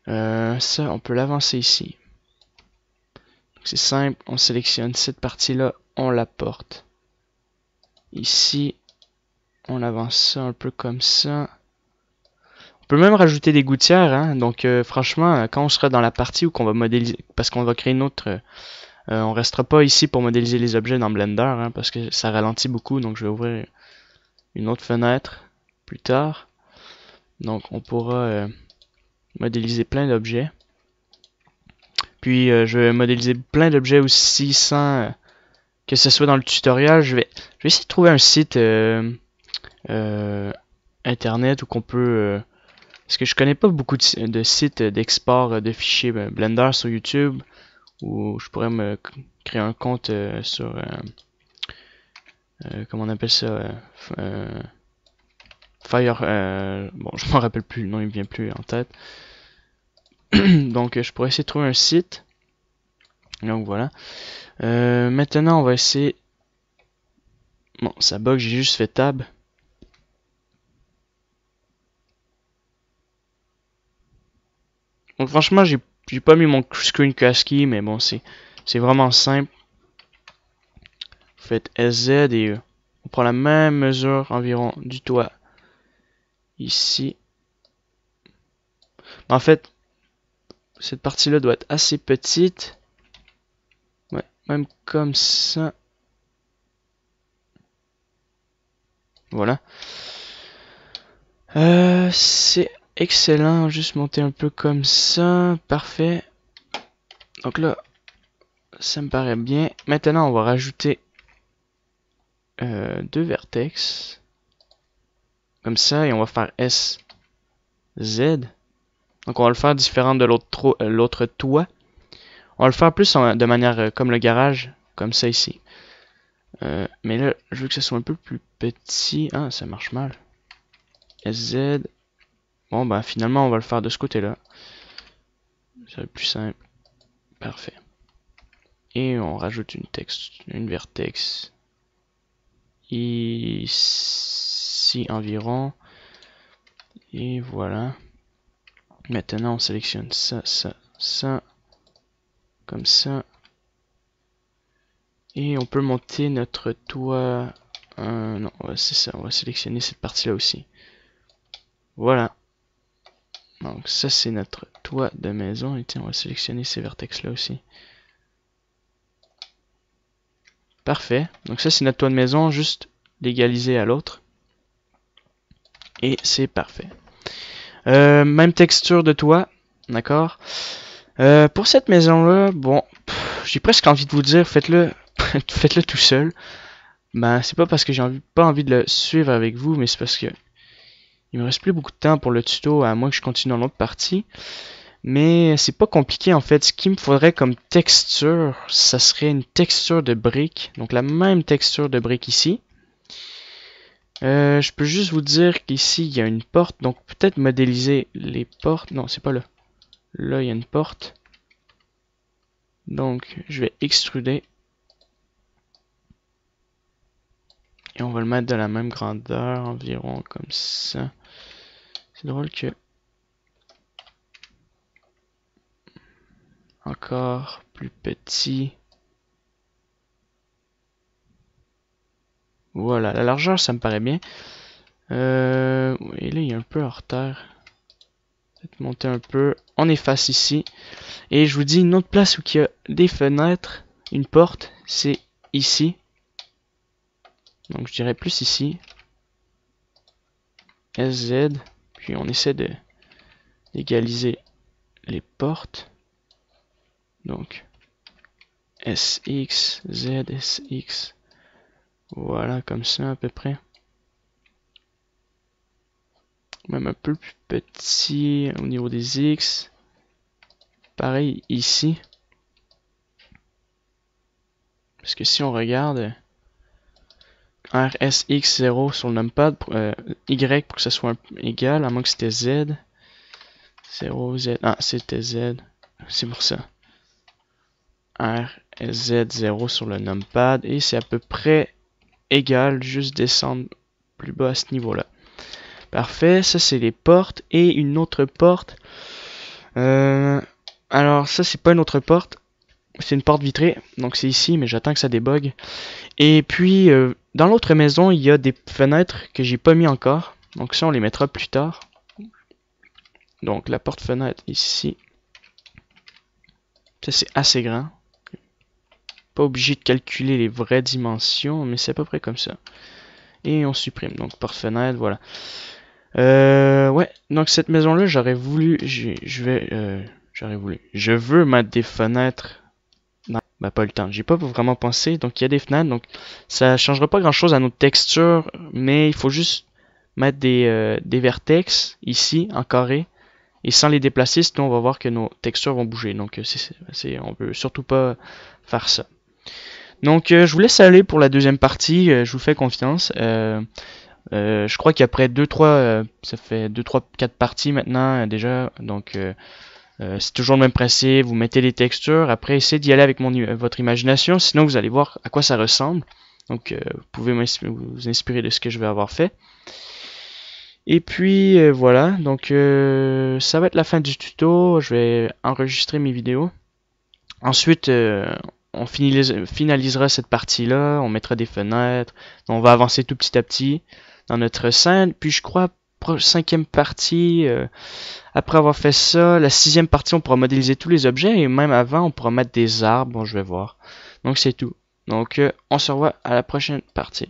Ça, on peut l'avancer ici. C'est simple, on sélectionne cette partie-là, on la porte. Ici, on avance ça un peu comme ça. On peut même rajouter des gouttières, hein. Donc franchement, quand on sera dans la partie où qu'on va modéliser, parce qu'on va créer une autre, on restera pas ici pour modéliser les objets dans Blender, hein, parce que ça ralentit beaucoup. Donc je vais ouvrir une autre fenêtre plus tard. Donc on pourra modéliser plein d'objets. Puis je vais modéliser plein d'objets aussi sans que ce soit dans le tutoriel. Je vais essayer de trouver un site internet où qu'on peut parce que je connais pas beaucoup de sites d'export de fichiers Blender sur YouTube où je pourrais me créer un compte sur comment on appelle ça Fire bon je m'en rappelle plus, le nom il me vient plus en tête. Donc je pourrais essayer de trouver un site. Donc voilà. Maintenant on va essayer. Bon ça bug, j'ai juste fait tab. Donc franchement j'ai pas mis mon screencast-key, mais bon c'est vraiment simple. Vous faites SZ et on prend la même mesure environ du toit ici. En fait, cette partie-là doit être assez petite. Ouais, même comme ça. Voilà. C'est excellent. Juste monter un peu comme ça. Parfait. Donc là, ça me paraît bien. Maintenant, on va rajouter deux vertex. Comme ça. Et on va faire S, Z. Donc on va le faire différent de l'autre toit. On va le faire plus de manière comme le garage. Comme ça ici. Mais là, je veux que ce soit un peu plus petit. Ah, ça marche mal. SZ. Bon, bah finalement, on va le faire de ce côté-là. Ça va être plus simple. Parfait. Et on rajoute une vertex ici environ. Et voilà. Maintenant, on sélectionne ça, ça, ça. Comme ça. Et on peut monter notre toit. Non, c'est ça. On va sélectionner cette partie-là aussi. Voilà. Donc ça, c'est notre toit de maison. Et tiens, on va sélectionner ces vertex-là aussi. Parfait. Donc ça, c'est notre toit de maison. Juste l'égaliser à l'autre. Et c'est parfait. Même texture de toit. D'accord. Pour cette maison-là, bon, j'ai presque envie de vous dire, faites-le faites-le tout seul. Ben, c'est pas parce que j'ai pas envie de le suivre avec vous, mais c'est parce que il me reste plus beaucoup de temps pour le tuto, à moins que je continue dans l'autre partie. Mais c'est pas compliqué en fait. Ce qu'il me faudrait comme texture, ça serait une texture de brique. Donc la même texture de brique ici. Je peux juste vous dire qu'ici il y a une porte. Donc peut-être modéliser les portes. Non, c'est pas là. Là il y a une porte. Donc je vais extruder. Et on va le mettre de la même grandeur, environ comme ça. C'est drôle que... Encore plus petit. Voilà, la largeur, ça me paraît bien. Et là, il est un peu hors terre. Peut-être monter un peu. On efface ici. Et je vous dis, une autre place où il y a des fenêtres, une porte, c'est ici. Donc, je dirais plus ici. SZ. Puis, on essaie d'égaliser les portes. Donc, SX, Z, SX. Voilà, comme ça à peu près. même un peu plus petit au niveau des X. Pareil ici. Parce que si on regarde RSX0 sur le numpad, Y pour que ça soit égal, à moins que c'était Z. 0, Z. Ah, c'était Z. C'est pour ça. RSZ0 sur le numpad. Et c'est à peu près égal. Juste descendre plus bas à ce niveau-là. Parfait. Ça, c'est les portes. Et une autre porte. Alors, ça, c'est pas une autre porte. C'est une porte vitrée. Donc, c'est ici, mais j'attends que ça débug. Et puis, dans l'autre maison, il y a des fenêtres que j'ai pas mis encore. Donc, ça, on les mettra plus tard. Donc, la porte-fenêtre ici. Ça, c'est assez grand. Pas obligé de calculer les vraies dimensions, mais c'est à peu près comme ça. Et on supprime. Donc, porte-fenêtre, voilà. Ouais, donc cette maison-là, j'aurais voulu... Je veux mettre des fenêtres... Non, bah pas le temps. J'ai pas vraiment pensé. Donc, il y a des fenêtres. Donc, ça changera pas grand-chose à notre texture, mais il faut juste mettre des vertex ici, en carré. Et sans les déplacer, sinon on va voir que nos textures vont bouger. Donc, on veut surtout pas faire ça. Donc, je vous laisse aller pour la deuxième partie. Je vous fais confiance. Je crois qu'après 2-3, ça fait 2-3-4 parties maintenant déjà. Donc, c'est toujours le même principe. Vous mettez les textures. Après, essayez d'y aller avec votre imagination. Sinon, vous allez voir à quoi ça ressemble. Donc, vous pouvez vous inspirer de ce que je vais avoir fait. Et puis voilà, donc ça va être la fin du tuto, je vais enregistrer mes vidéos. Ensuite, on finalisera cette partie-là, on mettra des fenêtres, on va avancer tout petit à petit dans notre scène. Puis je crois, cinquième partie, après avoir fait ça, la sixième partie, on pourra modéliser tous les objets et même avant, on pourra mettre des arbres, bon je vais voir. Donc c'est tout. Donc on se revoit à la prochaine partie.